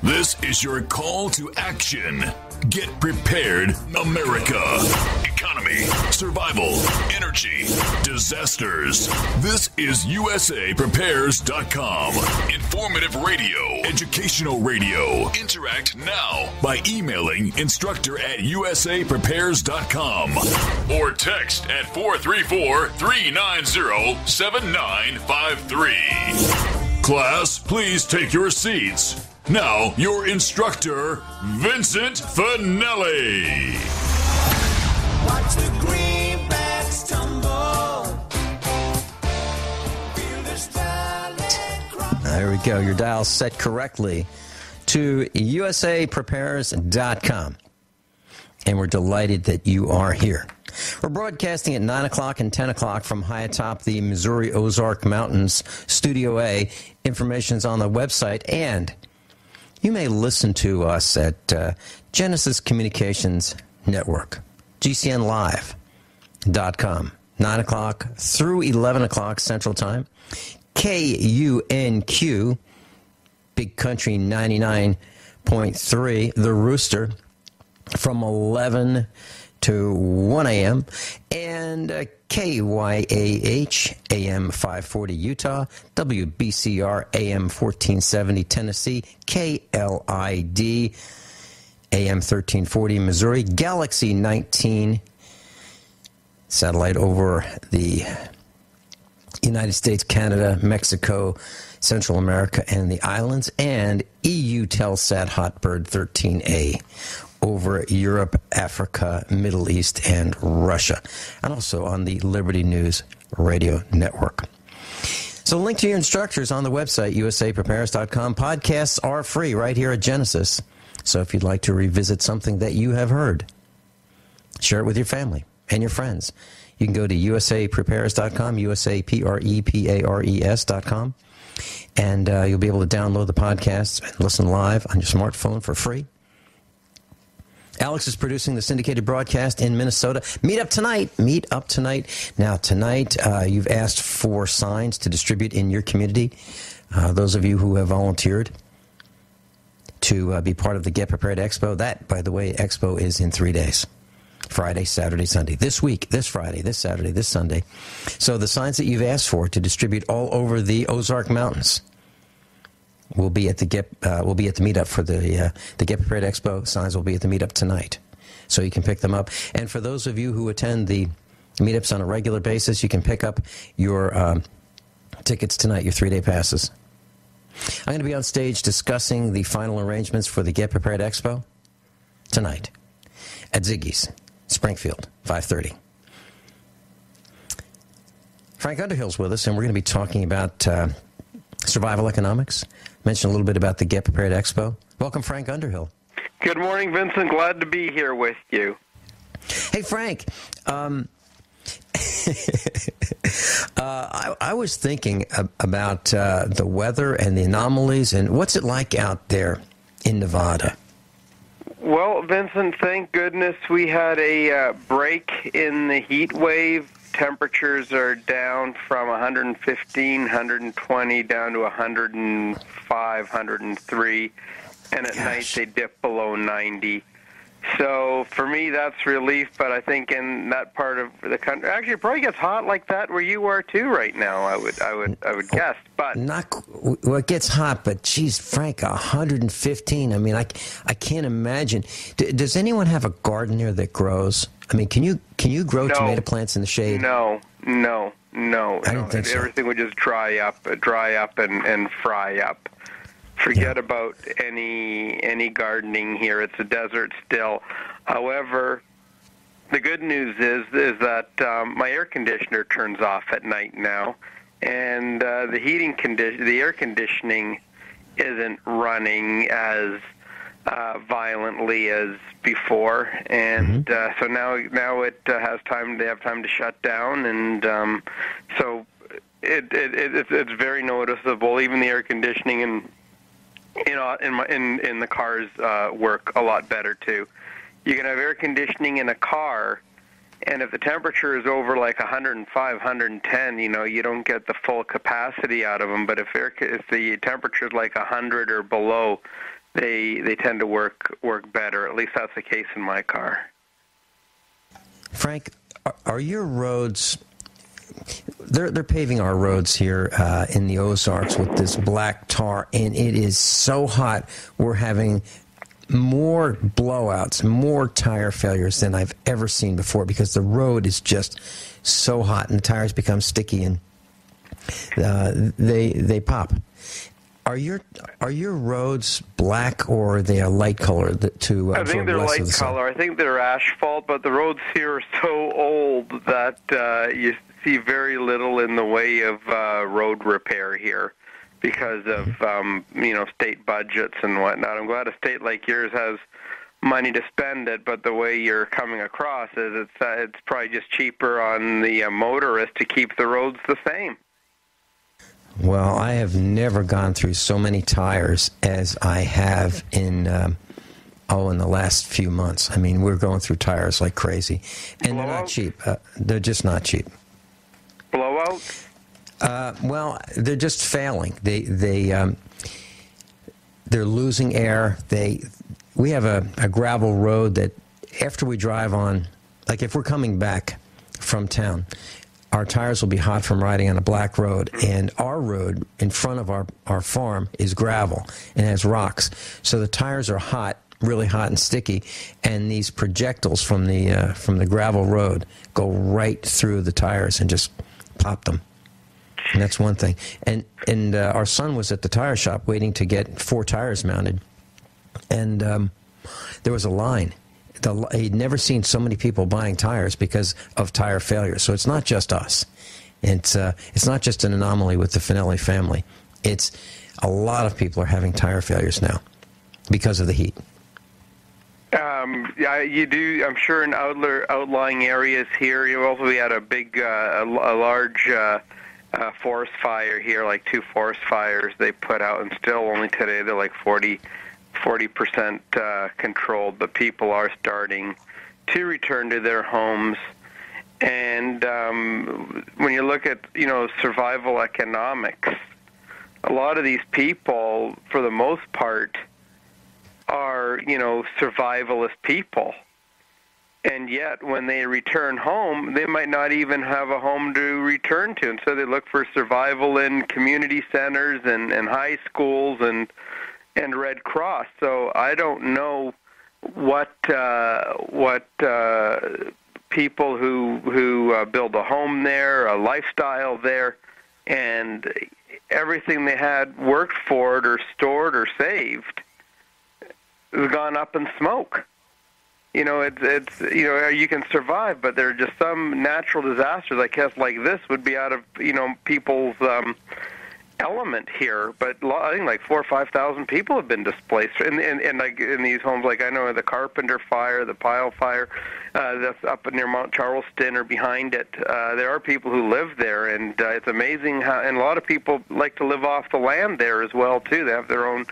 This is your call to action. Get prepared, America. Economy, survival, energy, disasters. This is USAPrepares.com. Informative radio, educational radio. Interact now by emailing instructor@USAPrepares.com or text at 434-390-7953. Class, please take your seats. Now, your instructor, Vincent Finelli. Watch the greenbacks tumble. Feel the starlight crumble. There we go. Your dial's set correctly to USAPrepares.com. And we're delighted that you are here. We're broadcasting at 9 o'clock and 10 o'clock from high atop the Missouri Ozark Mountains, Studio A. Information's on the website, and you may listen to us at Genesis Communications Network, GCNlive.com, 9 o'clock through 11 o'clock Central Time, KUNQ, Big Country 99.3, The Rooster, from 11 to 1 a.m., and KYAH, AM 540 Utah, WBCR, AM 1470 Tennessee, KLID, AM 1340 Missouri, Galaxy 19, satellite over the United States, Canada, Mexico, Central America, and the islands, and EU Telsat Hotbird 13A over Europe, Africa, Middle East, and Russia, and also on the Liberty News Radio Network. So link to your instructors on the website, USAPrepares.com. Podcasts are free right here at Genesis. So if you'd like to revisit something that you have heard, share it with your family and your friends. You can go to USAPrepares.com, USAPrepares.com, and you'll be able to download the podcasts and listen live on your smartphone for free. Alex is producing the syndicated broadcast in Minnesota. Meet up tonight. Now, tonight, you've asked for signs to distribute in your community. Those of you who have volunteered to be part of the Get Prepared Expo. That, by the way, Expo is in 3 days. Friday, Saturday, Sunday. This week, this Friday, this Saturday, this Sunday. So the signs that you've asked for to distribute all over the Ozark Mountains will be at the meetup for the Get Prepared Expo. Signs will be at the meetup tonight, so you can pick them up. And for those of you who attend the meetups on a regular basis, you can pick up your tickets tonight, your 3-day passes. I'm going to be on stage discussing the final arrangements for the Get Prepared Expo tonight at Ziggy's, Springfield, 5:30. Frank Underhill's with us, and we're going to be talking about survival economics. Mention a little bit about the Get Prepared Expo. Welcome, Frank Underhill. Good morning, Vincent. Glad to be here with you. Hey, Frank. I was thinking about the weather and the anomalies, and what's it like out there in Nevada? Well, Vincent, thank goodness we had a break in the heat wave. Temperatures are down from 115, 120 down to 105, 103, and at night they dip below 90. So for me, that's relief. But I think in that part of the country, actually, it probably gets hot like that where you are too right now. I would guess. But well, it gets hot. But geez, Frank, 115. I mean, I can't imagine. Does anyone have a garden there that grows? I mean, can you grow tomato plants in the shade? No. I don't think so. Everything would just dry up and fry up. Forget about any gardening here. It's a desert still. However, the good news is that my air conditioner turns off at night now, and the air conditioning isn't running as violently as before, and so now it has time. They have time to shut down, and so it's very noticeable. Even the air conditioning and in the cars work a lot better too. You can have air conditioning in a car, and if the temperature is over like 105, 110, you don't get the full capacity out of them. But if the temperature is like 100 or below, they tend to work better. At least that's the case in my car. Frank, are your roads? They're paving our roads here in the Ozarks with this black tar, and it is so hot. We're having more blowouts, more tire failures than I've ever seen before because the road is just so hot and the tires become sticky and they pop. Are your roads black or are they a light color to I think they're light color. I think they're asphalt, but the roads here are so old that you see very little in the way of road repair here because of state budgets and whatnot. I'm glad a state like yours has money to spend it, but the way you're coming across is it's probably just cheaper on the motorist to keep the roads the same. Well, I have never gone through so many tires as I have in the last few months. I mean, we're going through tires like crazy, and they're not cheap. They're just not cheap. Blowout? Well, they're just failing. They're losing air. We have a gravel road that after we drive on, like if we're coming back from town, our tires will be hot from riding on a black road, and our road in front of our farm is gravel and has rocks. So the tires are hot, really hot and sticky, and these projectiles from the gravel road go right through the tires and just pop them. And that's one thing. And our son was at the tire shop waiting to get 4 tires mounted, and there was a line. He'd never seen so many people buying tires because of tire failure. So it's not just us. It's not just an anomaly with the Finelli family. It's a lot of people are having tire failures now because of the heat. Yeah, you do. I'm sure in outlying areas here. We had a big, a large forest fire here, like 2 forest fires they put out, and still only today they're like 40% controlled, but people are starting to return to their homes. And when you look at, survival economics, a lot of these people, for the most part, are, survivalist people. And yet, when they return home, they might not even have a home to return to. And so they look for survival in community centers and high schools and Red Cross. So I don't know what people who build a home there, a lifestyle there, and everything they had worked for it or stored or saved has gone up in smoke. It's you can survive, but there are just some natural disasters, I guess, like this would be out of people's element here. But I think like 4,000 or 5,000 people have been displaced in like in these homes. Like I know the Carpenter Fire, the Pile Fire, that's up near Mount Charleston or behind it. There are people who live there, and it's amazing how. And a lot of people like to live off the land there as well too. They have their own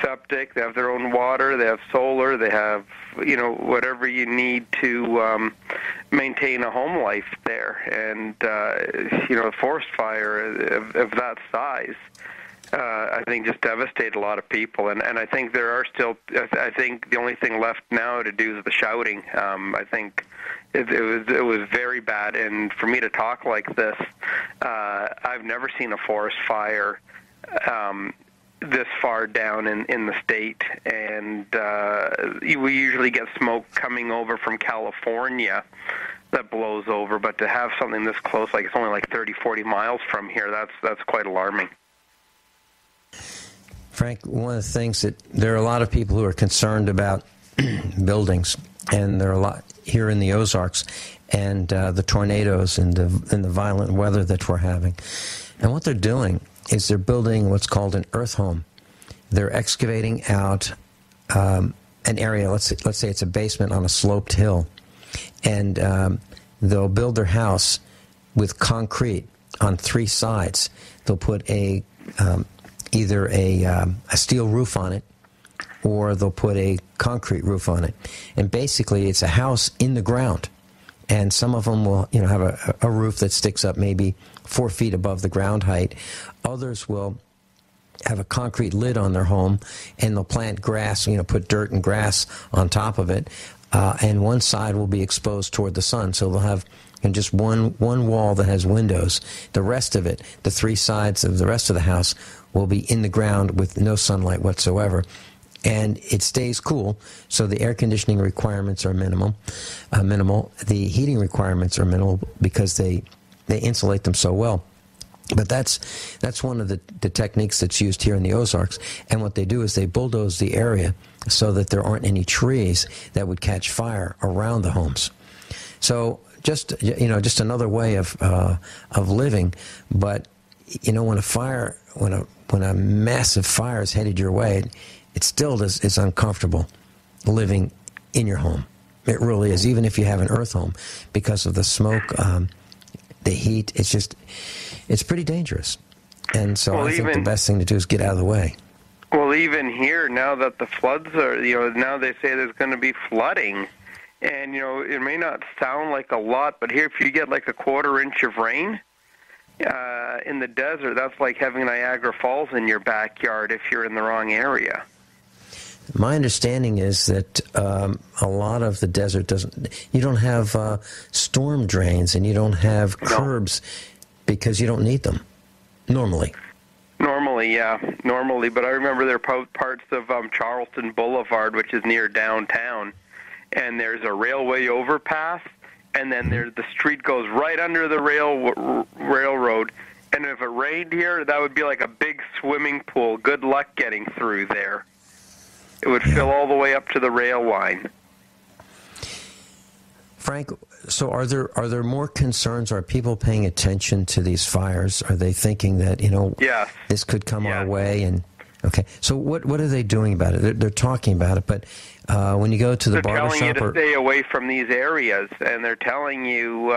septic, they have their own water, they have solar, they have whatever you need to maintain a home life there. And a forest fire of that size, I think, just devastated a lot of people. And I think there are still. I think the only thing left now to do is the shouting. I think it was very bad. And for me to talk like this, I've never seen a forest fire this far down in the state, and we usually get smoke coming over from California that blows over, but to have something this close, like it's only like 30-40 miles from here, that's quite alarming. Frank, one of the things that there are a lot of people who are concerned about buildings, and there are a lot here in the Ozarks, and the tornadoes and the violent weather that we're having. And what they're doing is they're building what's called an earth home. They're excavating out an area, let's say it's a basement on a sloped hill, and they'll build their house with concrete on 3 sides. They'll put either a steel roof on it, or they'll put a concrete roof on it. And basically it's a house in the ground. And some of them will have a roof that sticks up maybe 4 feet above the ground height. Others will have a concrete lid on their home, and they'll plant grass, put dirt and grass on top of it, and one side will be exposed toward the sun. So they'll have just one wall that has windows. The rest of it, the three sides of the rest of the house, will be in the ground with no sunlight whatsoever. And it stays cool, so the air conditioning requirements are minimal. The heating requirements are minimal because they insulate them so well. But that's one of the techniques that's used here in the Ozarks. And what they do is they bulldoze the area so that there aren't any trees that would catch fire around the homes. So just another way of living. But when a massive fire is headed your way, it still is uncomfortable living in your home. It really is, even if you have an earth home, because of the smoke, the heat. It's pretty dangerous. And so I think the best thing to do is get out of the way. Well, even here, now that the floods are, now they say there's going to be flooding. And, it may not sound like a lot, but here, if you get like a quarter inch of rain in the desert, that's like having Niagara Falls in your backyard if you're in the wrong area. My understanding is that a lot of the desert you don't have storm drains and you don't have curbs because you don't need them, normally. Normally, but I remember there are parts of Charleston Boulevard, which is near downtown, and there's a railway overpass, and then the street goes right under the railroad, and if it rained here, that would be like a big swimming pool. Good luck getting through there. It would fill all the way up to the rail line. Frank, so are there more concerns? Are people paying attention to these fires? Are they thinking that, yes, this could come our way? And okay, so what are they doing about it? They're talking about it, but when you go to the barber shop, they're telling you to stay away from these areas, and they're telling you,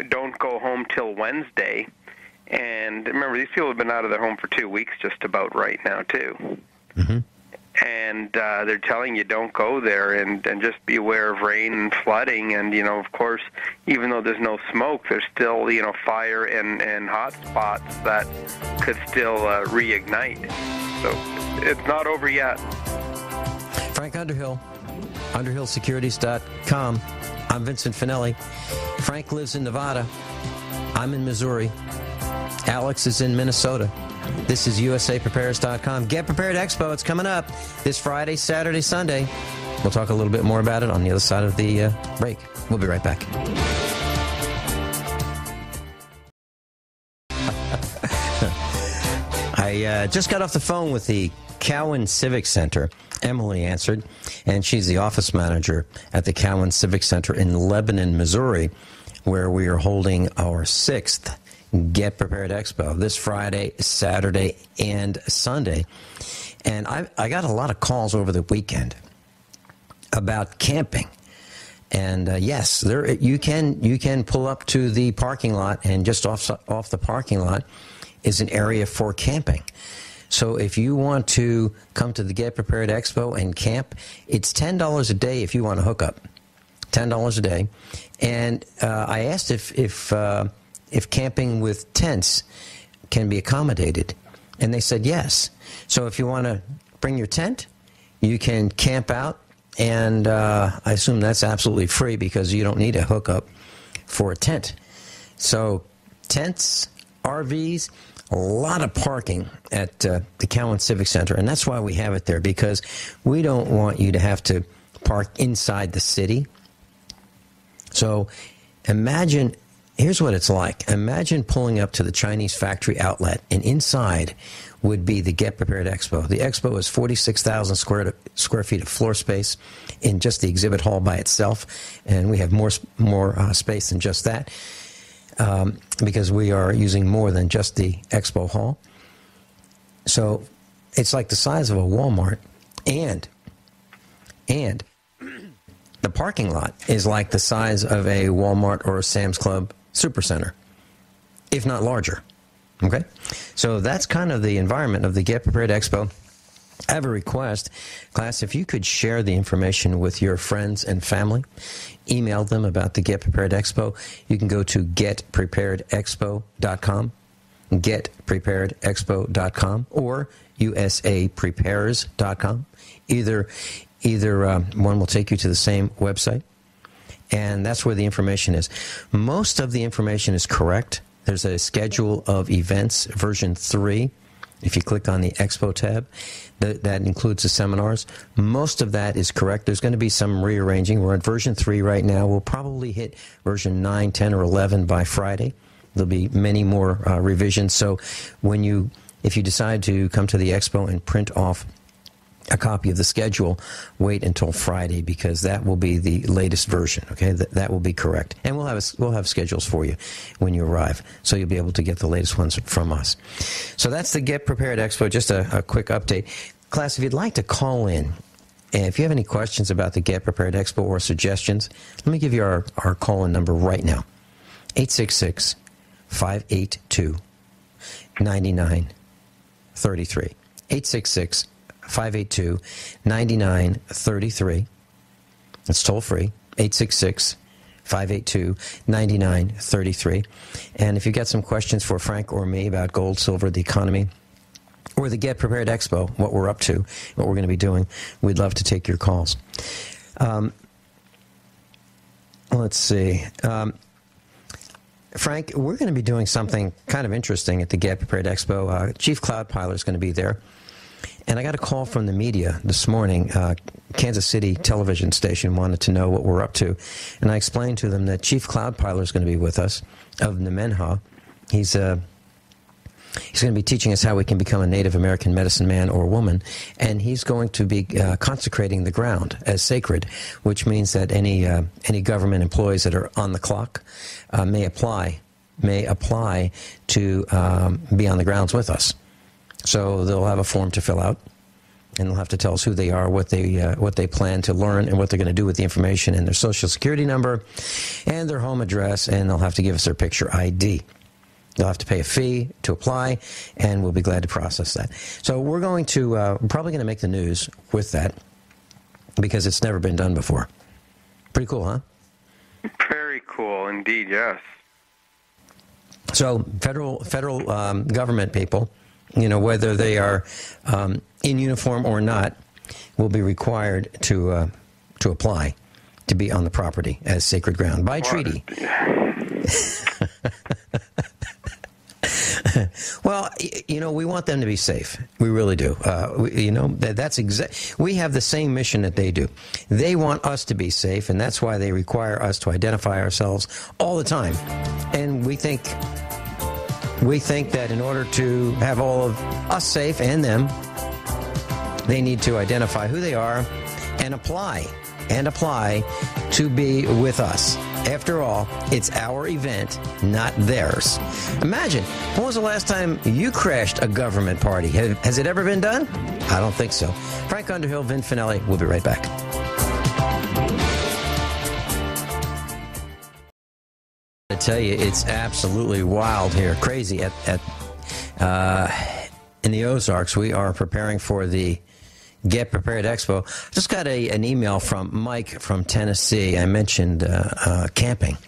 don't go home till Wednesday. And remember, these people have been out of their home for 2 weeks just about right now, too. Mm-hmm. And they're telling you don't go there and just be aware of rain and flooding. And, of course, even though there's no smoke, there's still, fire and hot spots that could still reignite. So it's not over yet. Frank Underhill, UnderhillSecurities.com. I'm Vincent Finelli. Frank lives in Nevada. I'm in Missouri. Alex is in Minnesota. This is USAPrepares.com. Get Prepared Expo. It's coming up this Friday, Saturday, Sunday. We'll talk a little bit more about it on the other side of the break. We'll be right back. I just got off the phone with the Cowan Civic Center. Emily answered, and she's the office manager at the Cowan Civic Center in Lebanon, Missouri, where we are holding our 6th Get Prepared Expo this Friday, Saturday, and Sunday. And I got a lot of calls over the weekend about camping. And yes, you can pull up to the parking lot, and just off the parking lot is an area for camping. So if you want to come to the Get Prepared Expo and camp, it's $10 a day if you want to hook up. $10 a day. And I asked if camping with tents can be accommodated. And they said yes. So if you want to bring your tent, you can camp out, and I assume that's absolutely free because you don't need a hookup for a tent. So tents, RVs, a lot of parking at the Cowan Civic Center, and that's why we have it there, because we don't want you to have to park inside the city. So imagine... Here's what it's like. Imagine pulling up to the Chinese factory outlet, and inside would be the Get Prepared Expo. The expo is 46,000 square feet of floor space in just the exhibit hall by itself, and we have more space than just that because we are using more than just the expo hall. So it's like the size of a Walmart, and the parking lot is like the size of a Walmart or a Sam's Club Supercenter, if not larger. Okay? So that's kind of the environment of the Get Prepared Expo. I have a request. Class, if you could share the information with your friends and family, email them about the Get Prepared Expo. You can go to getpreparedexpo.com. getpreparedexpo.com or usaprepares.com. Either one will take you to the same website, and that's where the information is. Most of the information is correct. There's a schedule of events, version 3. If you click on the Expo tab, that includes the seminars. Most of that is correct. There's going to be some rearranging. We're at version 3 right now. We'll probably hit version 9, 10, or 11 by Friday. There'll be many more revisions. So if you decide to come to the Expo and print off a copy of the schedule, wait until Friday, because that will be the latest version. Okay, that will be correct, and we'll have schedules for you when you arrive, so you'll be able to get the latest ones from us. So that's the Get Prepared Expo. Just a quick update, class. If you'd like to call in, and if you have any questions about the Get Prepared Expo or suggestions, let me give you our call-in number right now: 866-582-9933. 866-582-9933. It's toll free, 866-582-9933. And if you've got some questions for Frank or me about gold, silver, the economy, or the Get Prepared Expo, what we're up to, what we're going to be doing, we'd love to take your calls. Let's see. Frank, we're going to be doing something kind of interesting at the Get Prepared Expo. Chief Cloud Piler is going to be there. And I got a call from the media this morning. Kansas City television station wanted to know what we're up to. And I explained to them that Chief Cloud Piler is going to be with us of Nemenhah. He's going to be teaching us how we can become a Native American medicine man or woman. And he's going to be consecrating the ground as sacred, which means that any government employees that are on the clock may apply to be on the grounds with us. So they'll have a form to fill out, and they'll have to tell us who they are, what they plan to learn, and what they're going to do with the information, and their social security number, and their home address, and they'll have to give us their picture ID. They'll have to pay a fee to apply, and we'll be glad to process that. So we're probably going to make the news with that, because it's never been done before. Pretty cool, huh? Very cool indeed, yes. So federal government people, whether they are in uniform or not, will be required to apply to be on the property as sacred ground by treaty. Well, we want them to be safe. We really do. We have the same mission that they do. They want us to be safe, and that's why they require us to identify ourselves all the time. And we think that in order to have all of us safe and them, they need to identify who they are and apply to be with us. After all, it's our event, not theirs. Imagine, when was the last time you crashed a government party? Has it ever been done? I don't think so. Frank Underhill, Vin Finelli. We'll be right back. I tell you, it's absolutely wild here, crazy in the Ozarks. We are preparing for the Get Prepared Expo. Just got an email from Mike from Tennessee. I mentioned camping,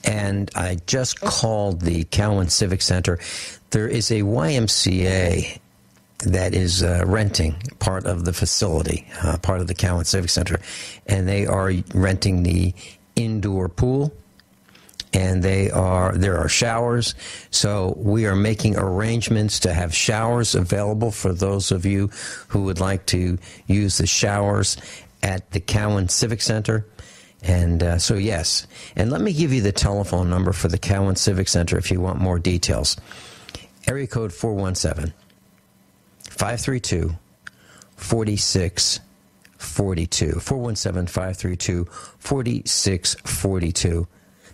and I just called the Cowan Civic Center. There is a YMCA that is renting part of the facility, part of the Cowan Civic Center, and they are renting the indoor pool. And there are showers, so we are making arrangements to have showers available for those of you who would like to use the showers at the Cowan Civic Center. And so, yes. And let me give you the telephone number for the Cowan Civic Center if you want more details. Area code 417-532-4642. 417-532-4642.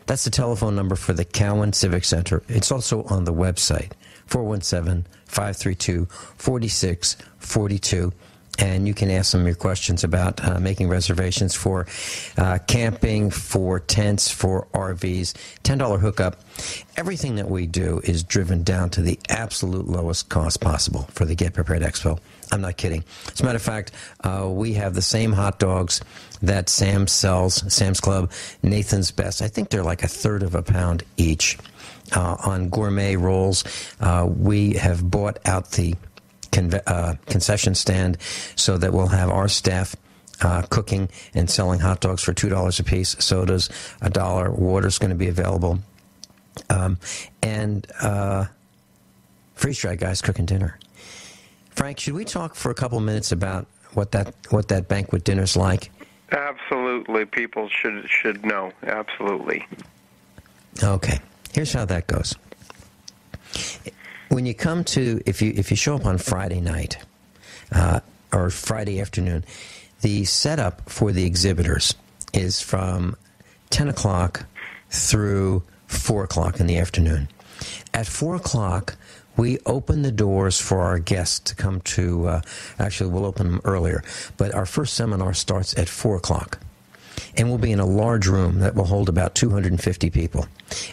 That's the telephone number for the Cowan Civic Center. It's also on the website, 417-532-4642. and you can ask them your questions about making reservations for camping, for tents, for RVs. $10 hookup. Everything that we do is driven down to the absolute lowest cost possible for the Get Prepared Expo. I'm not kidding. As a matter of fact, we have the same hot dogs that Sam's sells, Sam's Club, Nathan's Best. I think they're like a third of a pound each. On gourmet rolls, we have bought out the concession stand so that we'll have our staff cooking and selling hot dogs for $2 a piece, sodas $1, water's going to be available, and freeze-dried guys cooking dinner. Frank, should we talk for a couple minutes about what that banquet dinner's like? Absolutely, people should know. Absolutely. Okay, here's how that goes. When you come to, if you show up on Friday night or Friday afternoon, the setup for the exhibitors is from 10 o'clock through 4 o'clock in the afternoon. At 4 o'clock, we open the doors for our guests to come to, actually we'll open them earlier, but our first seminar starts at 4 o'clock. And we'll be in a large room that will hold about 250 people.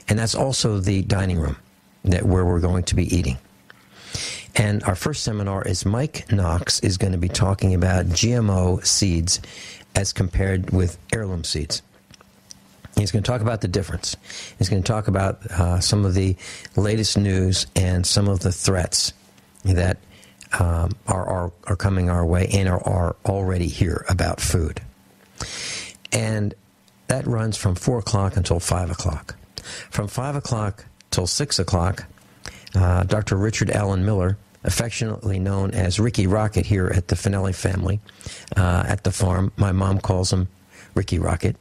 And that's also the dining room where we're going to be eating. And our first seminar is Mike Knox is going to be talking about GMO seeds as compared with heirloom seeds. He's going to talk about the difference. He's going to talk about some of the latest news and some of the threats that are coming our way and are already here about food. And that runs from 4 o'clock until 5 o'clock. From 5 o'clock till 6 o'clock, Dr. Richard Allen Miller, affectionately known as Ricky Rocket here at the Finelli family, at the farm. My mom calls him Ricky Rocket.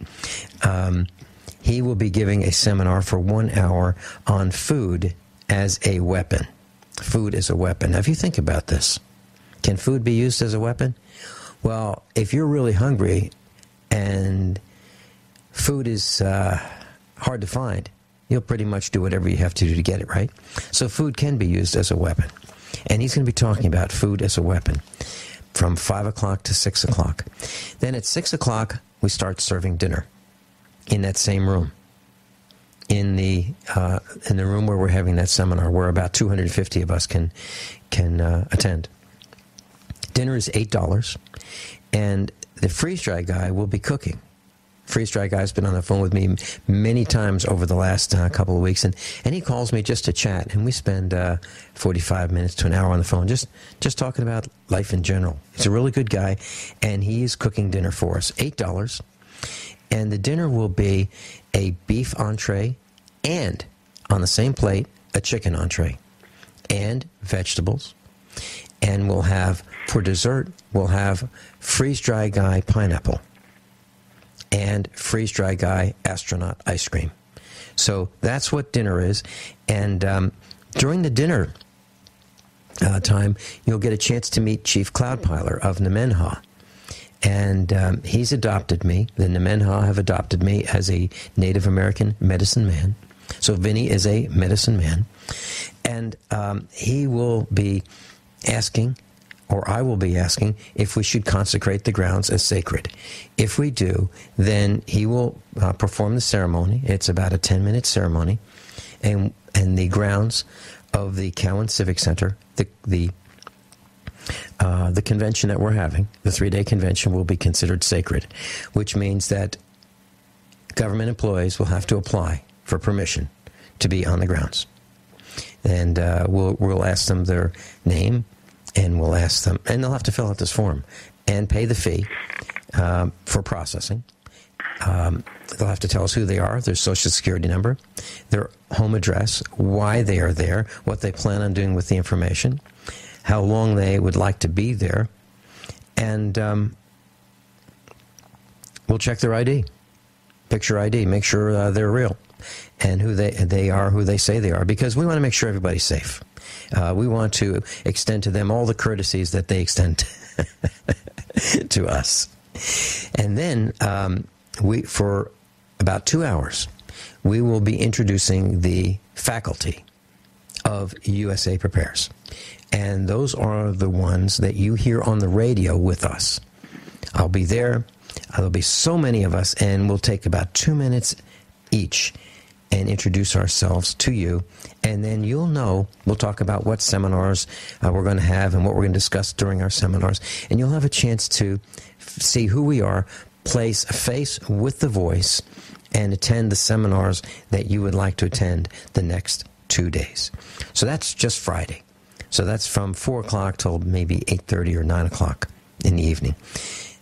He will be giving a seminar for 1 hour on food as a weapon. Food as a weapon. Now, if you think about this, can food be used as a weapon? Well, if you're really hungry and food is hard to find, you'll pretty much do whatever you have to do to get it, right? So food can be used as a weapon. And he's going to be talking about food as a weapon from 5 o'clock to 6 o'clock. Then at 6 o'clock, we start serving dinner in that same room, in the room where we're having that seminar, where about 250 of us can attend. Dinner is $8, and the freeze-dry guy will be cooking. Freeze-dry guy's been on the phone with me many times over the last couple of weeks, and he calls me just to chat, and we spend 45 minutes to an hour on the phone just talking about life in general. He's a really good guy, and he is cooking dinner for us. $8, and the dinner will be a beef entree and, on the same plate, a chicken entree and vegetables, and we'll have, for dessert, we'll have freeze-dry guy pineapple and freeze-dry guy astronaut ice cream. So that's what dinner is. And during the dinner time, you'll get a chance to meet Chief Cloudpiler of Nemenhah. And he's adopted me. The Nemenhah have adopted me as a Native American medicine man. So Vinny is a medicine man. And he will be asking, or I will be asking, if we should consecrate the grounds as sacred. If we do, then he will perform the ceremony. It's about a 10-minute ceremony. And the grounds of the Cowan Civic Center, the convention that we're having, the 3-day convention, will be considered sacred, which means that government employees will have to apply for permission to be on the grounds. And we'll ask them their name, and we'll ask them, and they'll have to fill out this form and pay the fee for processing. They'll have to tell us who they are, their social security number, their home address, why they are there, what they plan on doing with the information, how long they would like to be there, and we'll check their ID, picture ID, make sure they're real, and who they are, who they say they are, because we want to make sure everybody's safe. We want to extend to them all the courtesies that they extend to us. And then for about 2 hours, we will be introducing the faculty of USA Prepares. And those are the ones that you hear on the radio with us. I'll be there. There'll be so many of us, and we'll take about 2 minutes each and introduce ourselves to you. And then you'll know, we'll talk about what seminars we're going to have and what we're going to discuss during our seminars. And you'll have a chance to see who we are, place a face with the voice, and attend the seminars that you would like to attend the next 2 days. So that's just Friday. So that's from 4 o'clock till maybe 8:30 or 9 o'clock in the evening.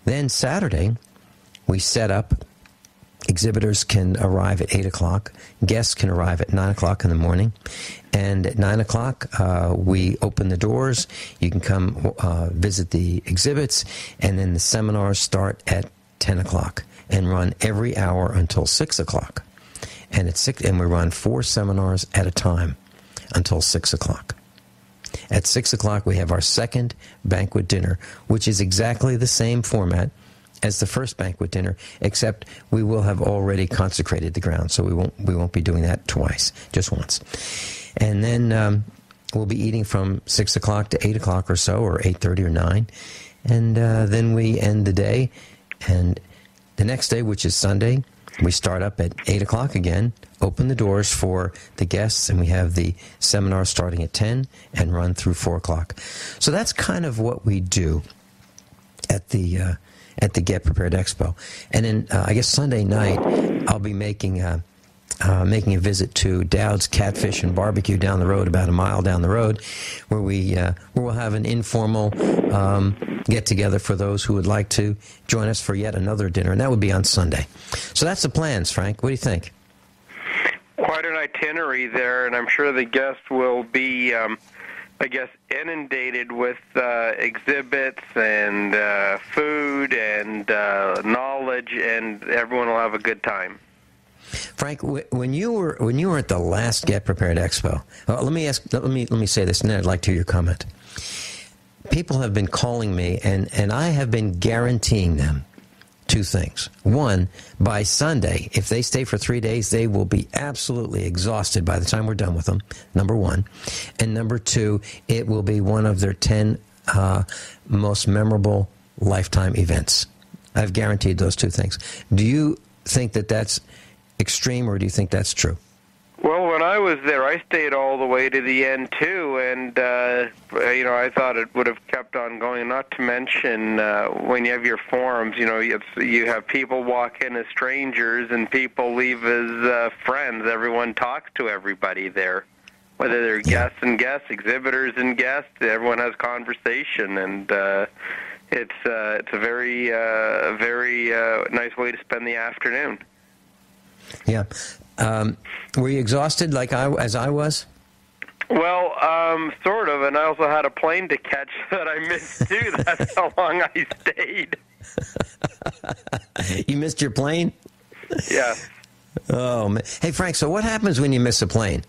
Then Saturday, we set up. Exhibitors can arrive at 8 o'clock. Guests can arrive at 9 o'clock in the morning. And at 9 o'clock, we open the doors. You can come visit the exhibits. And then the seminars start at 10 o'clock and run every hour until 6 o'clock. And at 6, and we run 4 seminars at a time until 6 o'clock. At 6 o'clock, we have our second banquet dinner, which is exactly the same format as the first banquet dinner, except we will have already consecrated the ground, so we won't be doing that twice, just once. And then we'll be eating from 6 o'clock to 8 o'clock or so, or 8:30 or 9, and then we end the day. And the next day, which is Sunday, we start up at 8 o'clock again, open the doors for the guests, and we have the seminar starting at 10 and run through 4 o'clock. So that's kind of what we do at the Get Prepared Expo. And then I guess Sunday night I'll be making a visit to Dowd's Catfish and Barbecue down the road, about a mile down the road, where we'll have an informal get together for those who would like to join us for yet another dinner, and that would be on Sunday. So that's the plans, Frank. What do you think? Quite an itinerary there, and I'm sure the guests will be inundated with exhibits and food and knowledge, and everyone will have a good time. Frank, when you were at the last Get Prepared Expo, let me say this, and then I'd like to hear your comment. People have been calling me, and I have been guaranteeing them 2 things. One, by Sunday, if they stay for 3 days, they will be absolutely exhausted by the time we're done with them, number one. And number 2, it will be one of their 10 most memorable lifetime events. I've guaranteed those 2 things. Do you think that that's extreme, or do you think that's true? Well, when I was there, I stayed all the way to the end, too, and, I thought it would have kept on going, not to mention when you have your forums, you have people walk in as strangers and people leave as friends. Everyone talks to everybody there, whether they're guests and guests, exhibitors and guests. Everyone has conversation, and it's a very nice way to spend the afternoon. Yeah. Were you exhausted as I was? Well, sort of, and I also had a plane to catch that I missed, too. That's how long I stayed. You missed your plane? Yeah. Oh, man. Hey, Frank, so what happens when you miss a plane?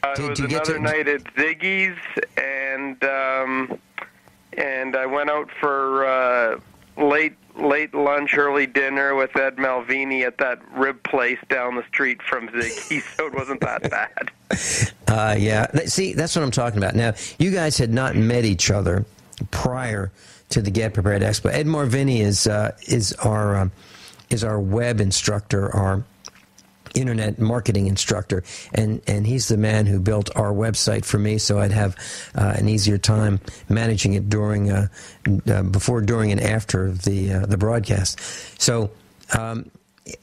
It was another night at Ziggy's, and I went out for late lunch, early dinner with Ed Malvini at that rib place down the street from Ziggy's, so it wasn't that bad. Yeah. See, that's what I'm talking about. Now, you guys had not met each other prior to the Get Prepared Expo. Ed Malvini is our web instructor, our internet marketing instructor, and he's the man who built our website for me, so I'd have an easier time managing it before, during, and after the broadcast. So,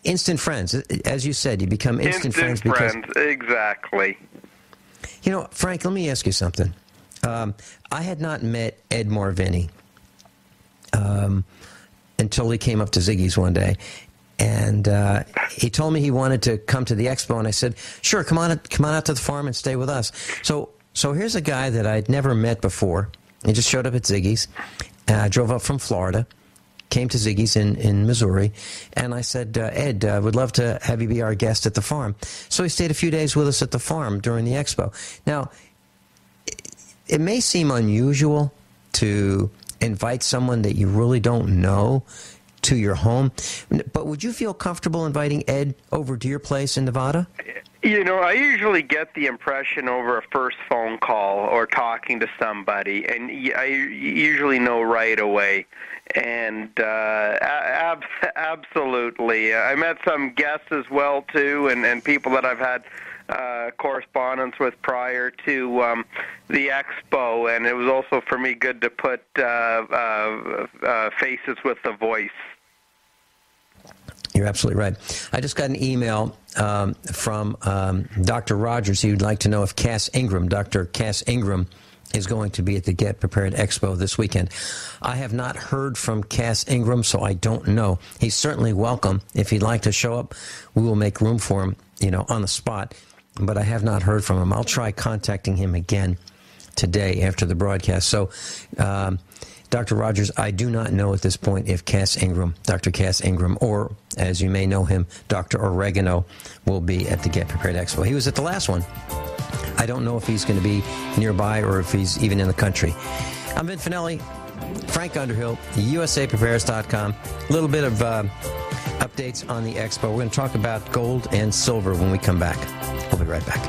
instant friends, as you said, you become instant friends. Exactly. Frank, let me ask you something. I had not met Ed Malvini until he came up to Ziggy's one day. And he told me he wanted to come to the expo, and I said, "Sure, come on out to the farm and stay with us." So here's a guy that I'd never met before. He just showed up at Ziggy's. Drove up from Florida, came to Ziggy's in Missouri, and I said, "Ed, I would love to have you be our guest at the farm." So he stayed a few days with us at the farm during the expo. Now, it may seem unusual to invite someone that you really don't know to your home, but would you feel comfortable inviting Ed over to your place in Nevada? I usually get the impression over a first phone call or talking to somebody, and I usually know right away. And absolutely. I met some guests as well, too, and people that I've had correspondence with prior to the expo, and it was also for me good to put faces with the voice. You're absolutely right. I just got an email from Dr. Rogers. He would like to know if Dr. Cass Ingram, is going to be at the Get Prepared Expo this weekend. I have not heard from Cass Ingram, so I don't know. He's certainly welcome. If he'd like to show up, we will make room for him, on the spot. But I have not heard from him. I'll try contacting him again today after the broadcast. So, Dr. Rogers, I do not know at this point if Dr. Cass Ingram, or as you may know him, Dr. Oregano, will be at the Get Prepared Expo. He was at the last one. I don't know if he's going to be nearby or if he's even in the country. I'm Vincent Finelli, Frank Underhill, USAPrepares.com. A little bit of updates on the expo. We're going to talk about gold and silver when we come back. We'll be right back.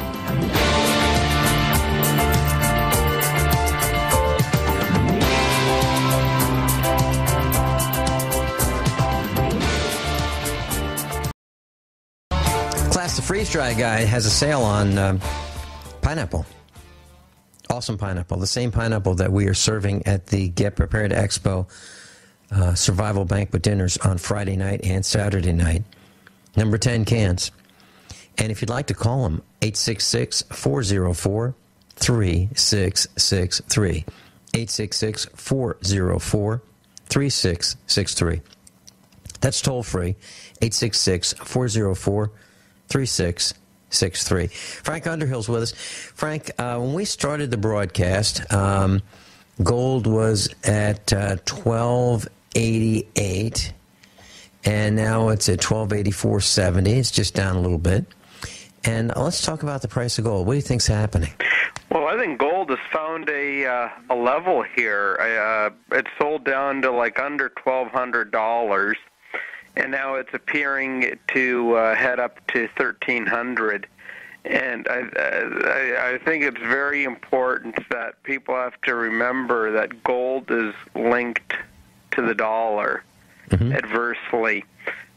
Class the Freeze Dry Guy has a sale on pineapple. Awesome pineapple. The same pineapple that we are serving at the Get Prepared Expo Survival Banquet Dinners on Friday night and Saturday night. Number 10 cans. And if you'd like to call them, 866-404-3663. 866-404-3663. That's toll free. 866-404-3663. Frank Underhill's with us. Frank, when we started the broadcast, gold was at $12.88, and now it's at $12.84.70. It's just down a little bit. And let's talk about the price of gold. What do you think's happening? Well, I think gold has found a level here. It's sold down to like under $1,200. And now it's appearing to head up to $1,300, and I think it's very important that people have to remember that gold is linked to the dollar adversely.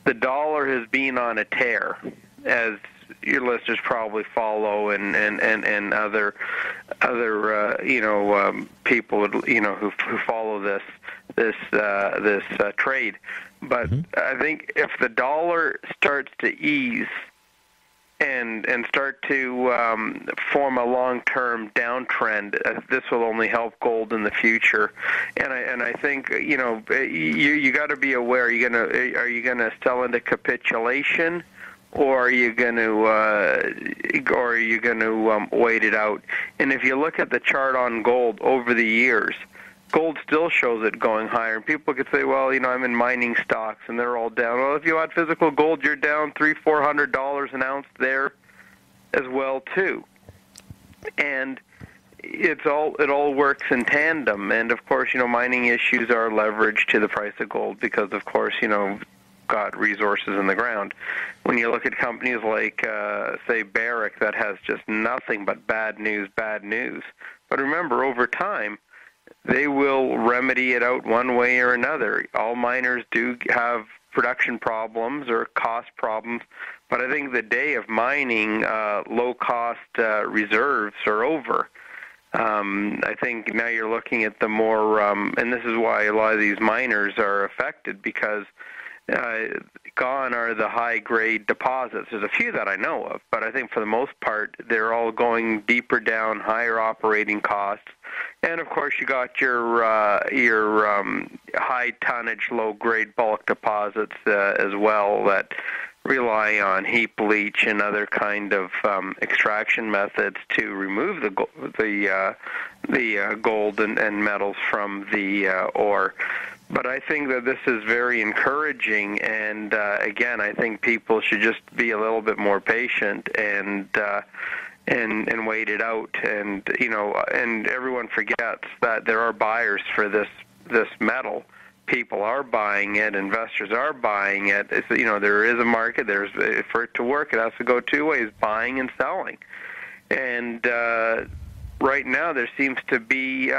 The dollar has been on a tear, as your listeners probably follow, and other people who follow this trade. But I think if the dollar starts to ease and start to form a long-term downtrend, this will only help gold in the future. And I think you got to be aware. Are you gonna sell into capitulation, or are you going to wait it out? And if you look at the chart on gold over the years, gold still shows it going higher. And people could say, well, I'm in mining stocks and they're all down. Well, if you had physical gold, you're down $300-400 an ounce there as well too. And it all works in tandem. And of course, mining issues are leveraged to the price of gold because, of course, got resources in the ground. When you look at companies like, say, Barrick, that has just nothing but bad news. But remember, over time, they will remedy it out one way or another. All miners do have production problems or cost problems, but I think the day of mining low-cost reserves are over. I think now you're looking at the more, and this is why a lot of these miners are affected, because gone are the high-grade deposits. There's a few that I know of, but I think for the most part, they're all going deeper down, higher operating costs. And, of course, you got your high-tonnage, low-grade bulk deposits as well that rely on heap leach and other kind of extraction methods to remove the gold and metals from the ore. But I think that this is very encouraging, and again, I think people should just be a little bit more patient and wait it out. And and everyone forgets that there are buyers for this metal. people are buying it, investors are buying it. It's, there is a market. For it to work, it has to go two ways: buying and selling. And right now, there seems to be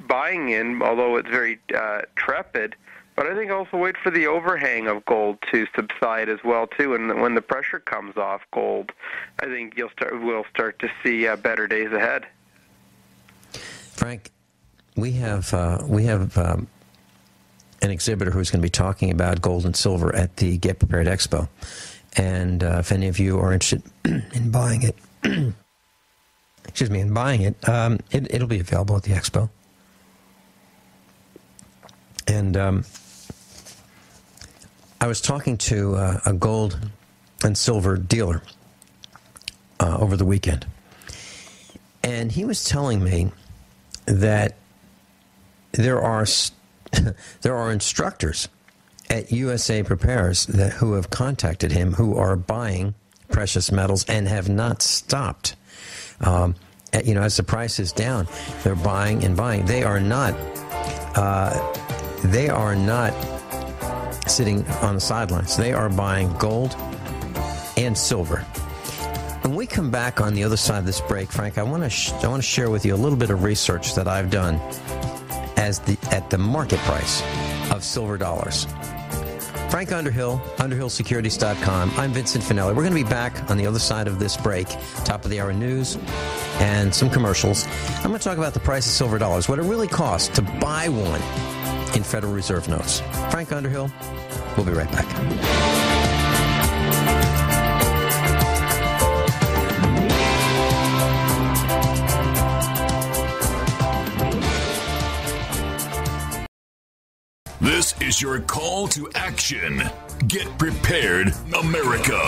buying in, although it's very trepid. But I think also wait for the overhang of gold to subside as well too. And when the pressure comes off gold, I think we'll start to see better days ahead. Frank, we have an exhibitor who's going to be talking about gold and silver at the Get Prepared Expo, and if any of you are interested in buying it, it'll be available at the expo. And I was talking to a gold and silver dealer over the weekend, and he was telling me that there are instructors at USA Prepares who have contacted him who are buying precious metals and have not stopped. As the price is down, they're buying and buying. They are not sitting on the sidelines. They are buying gold and silver. When we come back on the other side of this break, Frank, I want to share with you a little bit of research that I've done at the market price of silver dollars. Frank Underhill, UnderhillSecurities.com. I'm Vincent Finelli. We're going to be back on the other side of this break, top of the hour news and some commercials. I'm going to talk about the price of silver dollars, what it really costs to buy one in Federal Reserve notes. Frank Underhill, we'll be right back. This is your call to action. Get prepared, America.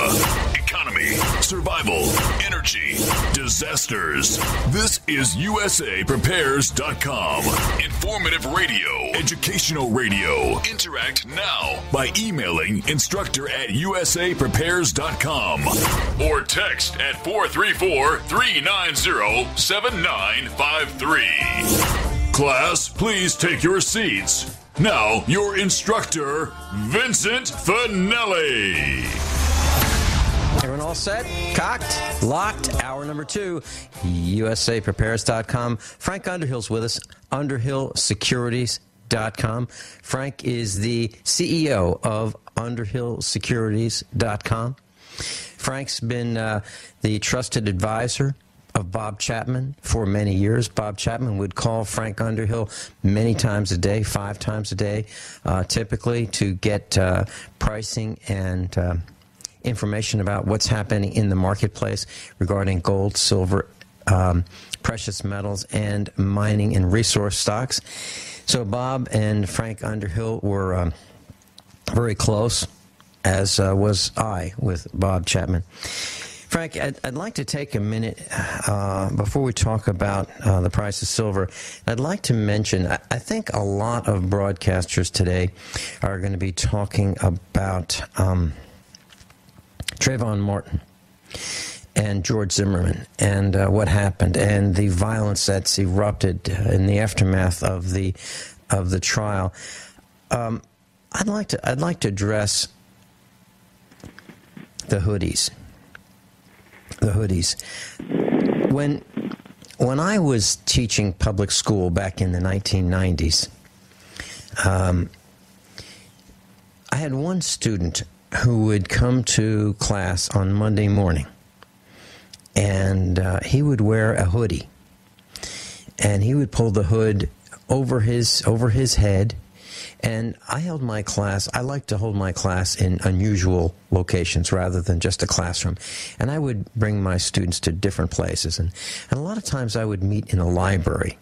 Economy, survival, energy, disasters. This is USAPrepares.com. Informative radio, educational radio. Interact now by emailing instructor@USAPrepares.com or text at 434-390-7953. Class, please take your seats. Now, your instructor, Vincent Finelli. Everyone all set? Cocked? Locked? Hour number 2. USAPrepares.com. Frank Underhill's with us. UnderhillSecurities.com. Frank is the CEO of UnderhillSecurities.com. Frank's been the trusted advisor of Bob Chapman for many years. Bob Chapman would call Frank Underhill many times a day, 5 times a day, typically, to get pricing and information about what's happening in the marketplace regarding gold, silver, precious metals, and mining and resource stocks. So Bob and Frank Underhill were very close, as was I with Bob Chapman. Frank, I'd like to take a minute before we talk about the price of silver. I'd like to mention, I think a lot of broadcasters today are going to be talking about Trayvon Martin and George Zimmerman and what happened and the violence that's erupted in the aftermath of the trial. I'd like to address the hoodies. The hoodies. When I was teaching public school back in the 1990s, I had one student who would come to class on Monday morning, and he would wear a hoodie, and he would pull the hood over his head. And I held my class. I like to hold my class in unusual locations rather than just a classroom. And I would bring my students to different places. And a lot of times I would meet in a library.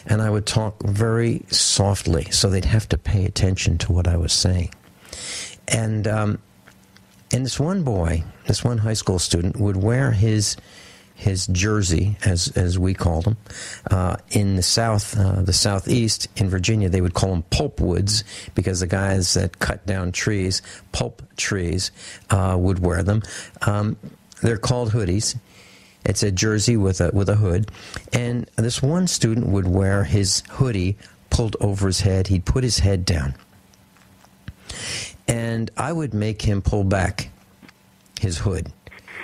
And I would talk very softly so they'd have to pay attention to what I was saying. And this one boy, this one high school student, would wear his jersey, as we called them, in the southeast in Virginia. They would call them pulpwoods because the guys that cut down trees, pulp trees, would wear them. They're called hoodies. It's a jersey with a hood, and this one student would wear his hoodie pulled over his head. He'd put his head down. And I would make him pull back his hood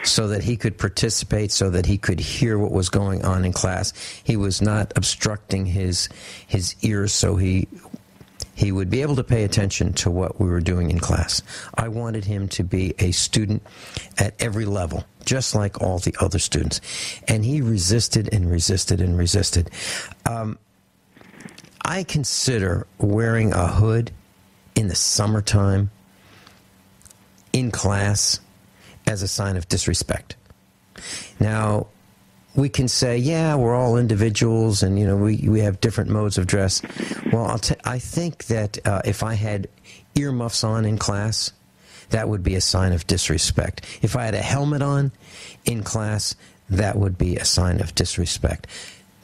so that he could participate, so that he could hear what was going on in class. He was not obstructing his ears, so he would be able to pay attention to what we were doing in class. I wanted him to be a student at every level, just like all the other students. And he resisted and resisted and resisted. I consider wearing a hood in the summertime in class as a sign of disrespect. Now, we can say, yeah, we're all individuals and, we have different modes of dress. Well, I think that if I had earmuffs on in class, that would be a sign of disrespect. If I had a helmet on in class, that would be a sign of disrespect.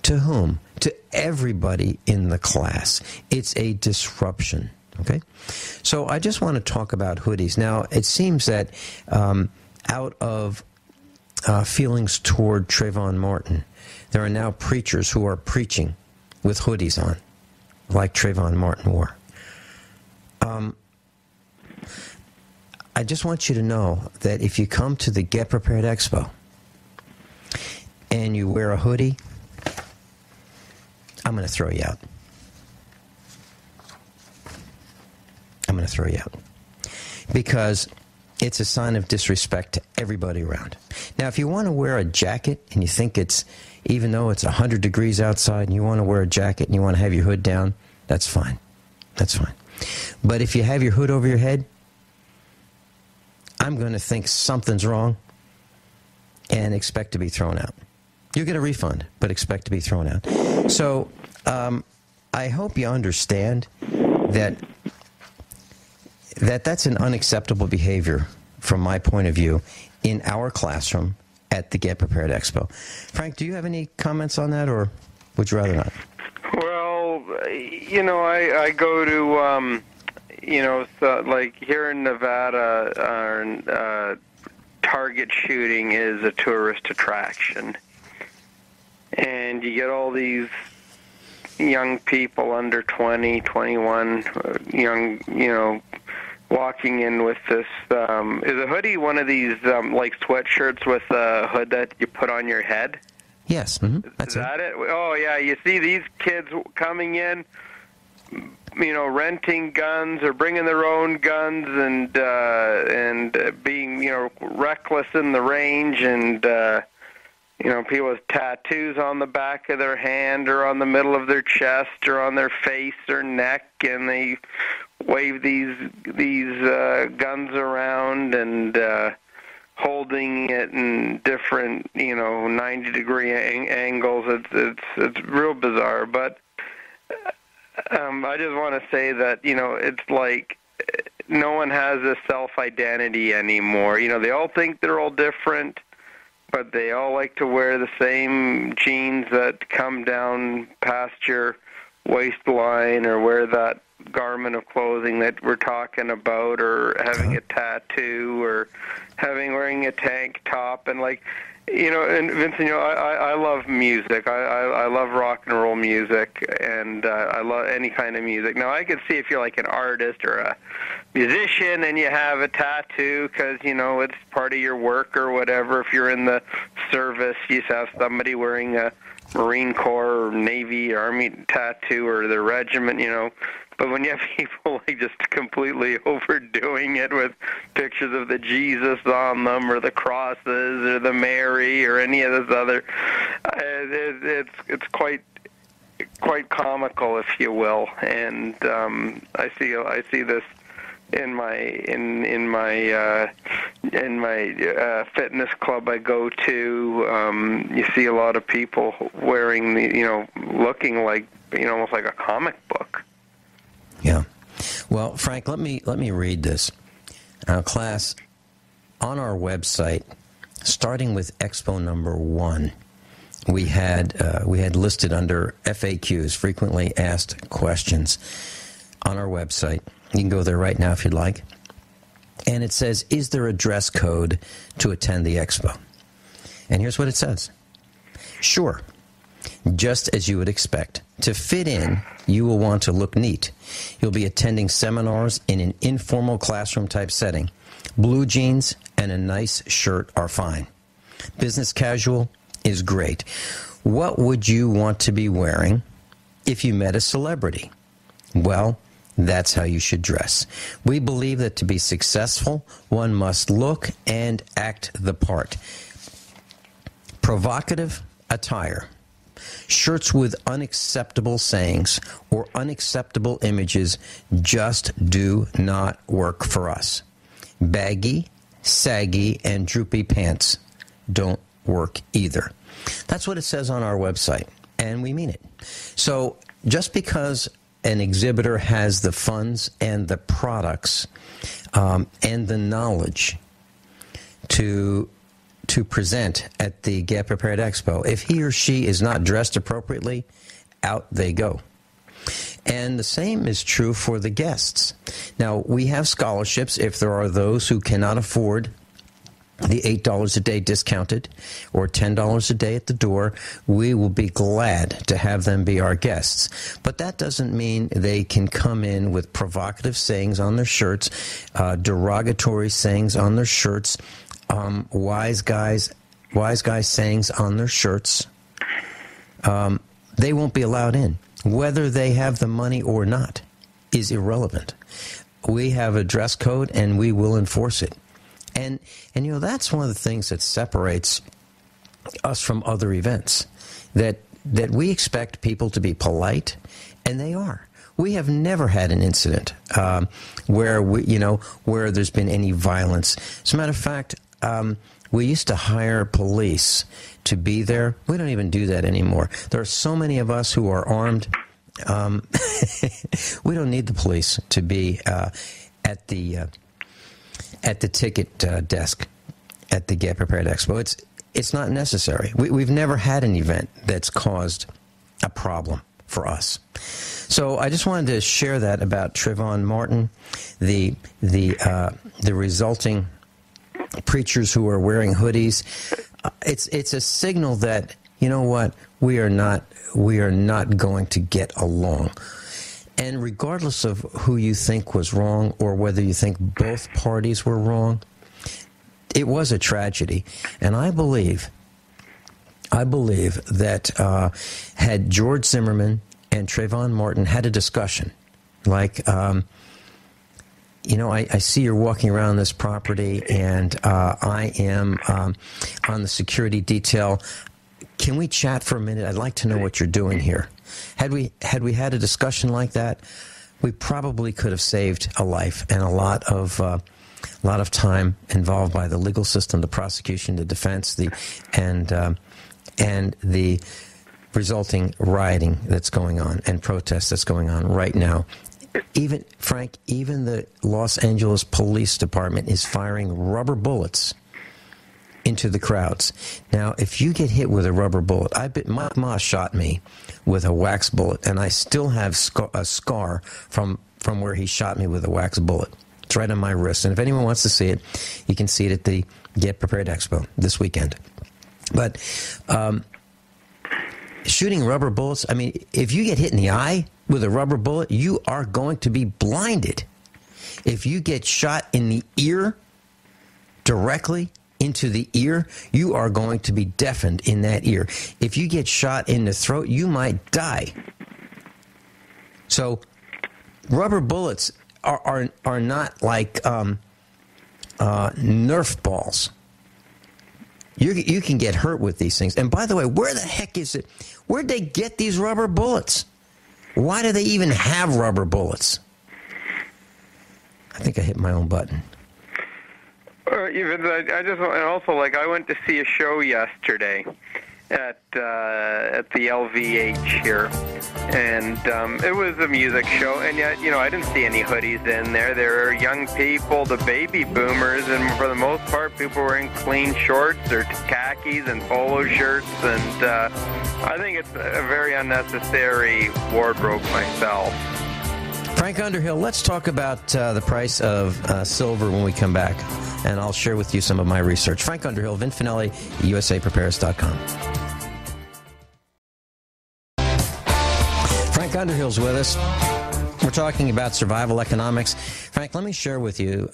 To whom? To everybody in the class. It's a disruption. Okay? So I just want to talk about hoodies. Now, it seems that out of feelings toward Trayvon Martin, there are now preachers who are preaching with hoodies on, like Trayvon Martin wore. I just want you to know that if you come to the Get Prepared Expo and you wear a hoodie, I'm going to throw you out. I'm going to throw you out. Because it's a sign of disrespect to everybody around. Now, if you want to wear a jacket and you think it's, even though it's 100 degrees outside and you want to wear a jacket and you want to have your hood down, that's fine. That's fine. But if you have your hood over your head, I'm going to think something's wrong and expect to be thrown out. You'll get a refund, but expect to be thrown out. So I hope you understand that's an unacceptable behavior from my point of view in our classroom at the Get Prepared Expo. Frank, do you have any comments on that, or would you rather not? Well, I go to, so like here in Nevada, target shooting is a tourist attraction. And you get all these young people under 20, 21, walking in with this, is a hoodie one of these, like sweatshirts with a hood that you put on your head? Yes. Mm-hmm. Is that it? Oh, yeah, you see these kids coming in, renting guns or bringing their own guns and being, reckless in the range and, people with tattoos on the back of their hand or on the middle of their chest or on their face or neck, and they wave these guns around and holding it in different 90-degree angles. It's real bizarre, but I just want to say that it's like no one has a self-identity anymore. They all think they're all different, but they all like to wear the same jeans that come down past your waistline, or wear that garment of clothing that we're talking about, or having a tattoo, or wearing a tank top. And and Vincent, I love music. I love rock and roll music, and I love any kind of music. Now, I can see if you're like an artist or a musician and you have a tattoo because, it's part of your work or whatever. If you're in the service, you have somebody wearing a Marine Corps or Navy or Army tattoo or the regiment, But when you have people just completely overdoing it with pictures of the Jesus on them, or the crosses, or the Mary, or any of this other, it's quite comical, if you will. And I see this in my fitness club I go to. You see a lot of people wearing looking like almost like a comic book. Yeah. Well, Frank, let me read this. Class, on our website, starting with Expo number 1, we had listed under FAQs, frequently asked questions, on our website. You can go there right now if you'd like. And it says, is there a dress code to attend the expo? And here's what it says. Sure. just as you would expect. To fit in, you will want to look neat. You'll be attending seminars in an informal classroom-type setting. Blue jeans and a nice shirt are fine. Business casual is great. What would you want to be wearing if you met a celebrity? Well, that's how you should dress. We believe that to be successful, one must look and act the part. Provocative attire, shirts with unacceptable sayings or unacceptable images just do not work for us. Baggy, saggy, and droopy pants don't work either. That's what it says on our website, and we mean it. So just because an exhibitor has the funds and the products and the knowledge to present at the Get Prepared Expo, if he or she is not dressed appropriately, out they go. And the same is true for the guests. Now, we have scholarships if there are those who cannot afford the $8 a day discounted or $10 a day at the door. We will be glad to have them be our guests. But that doesn't mean they can come in with provocative sayings on their shirts, derogatory sayings on their shirts, wise guys sayings on their shirts. They won't be allowed in. Whether they have the money or not is irrelevant. We have a dress code and we will enforce it. And you know, that's one of the things that separates us from other events, that we expect people to be polite, and they are. We have never had an incident where there's been any violence. As a matter of fact, we used to hire police to be there. We don't even do that anymore. There are so many of us who are armed. We don't need the police to be at the ticket desk at the Get Prepared Expo. It's not necessary. We've never had an event that's caused a problem for us. So I just wanted to share that about Trayvon Martin, the resulting preachers who are wearing hoodies. It's a signal that, you know what, we are not going to get along. And regardless of who you think was wrong or whether you think both parties were wrong, it was a tragedy. And I believe that had George Zimmerman and Trayvon Martin had a discussion, like, I see you're walking around this property and I am on the security detail. Can we chat for a minute? I'd like to know what you're doing here. Had we had a discussion like that, we probably could have saved a life and a lot of time involved by the legal system, the prosecution, the defense, and the resulting rioting that's going on and protests that's going on right now. Even the Los Angeles Police Department is firing rubber bullets into the crowds. Now, if you get hit with a rubber bullet, my ma shot me with a wax bullet, and I still have a scar from where he shot me with a wax bullet. It's right on my wrist. And if anyone wants to see it, you can see it at the Get Prepared Expo this weekend. But shooting rubber bullets, I mean, if you get hit in the eye with a rubber bullet, you are going to be blinded. If you get shot in the ear directly into the ear, you are going to be deafened in that ear. If you get shot in the throat, you might die. So rubber bullets are not like Nerf balls. You can get hurt with these things. And by the way, where the heck is it? Where'd they get these rubber bullets? Why do they even have rubber bullets? I think I hit my own button. I went to see a show yesterday at the LVH here, and it was a music show, and yet, I didn't see any hoodies in there. There are young people, the baby boomers, and for the most part, people wearing clean shorts or khakis and polo shirts, and I think it's a very unnecessary wardrobe myself. Frank Underhill, let's talk about the price of silver when we come back, and I'll share with you some of my research. Frank Underhill, Vincent Finelli, USAPrepares.com. Underhill's with us. We're talking about survival economics. Frank, let me share with you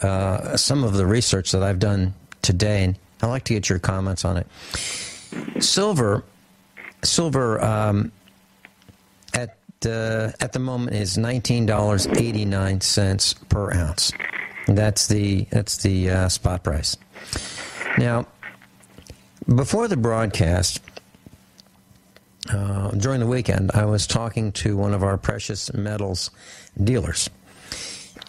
some of the research that I've done today, and I'd like to get your comments on it. Silver at the moment is $19.89 per ounce. That's the spot price. Now, before the broadcast, during the weekend, I was talking to one of our precious metals dealers,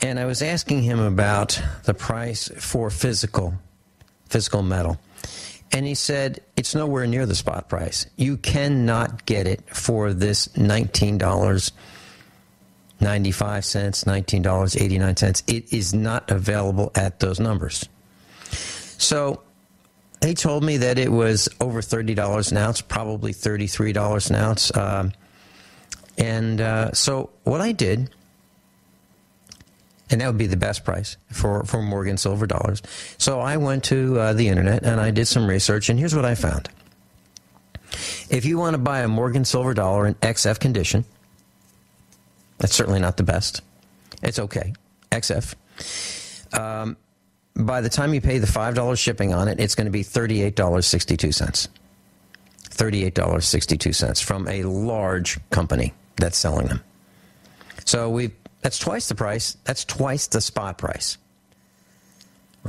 and I was asking him about the price for physical metal. And he said, it's nowhere near the spot price. You cannot get it for this $19.95, $19.89. It is not available at those numbers. So he told me that it was over $30 an ounce, probably $33 an ounce. So what I did, and that would be the best price for Morgan silver dollars. So I went to the internet and I did some research, and here's what I found. If you want to buy a Morgan silver dollar in XF condition, that's certainly not the best. It's okay, XF. By the time you pay the $5 shipping on it, it's going to be $38.62. $38.62 from a large company that's selling them. So that's twice the price. That's twice the spot price.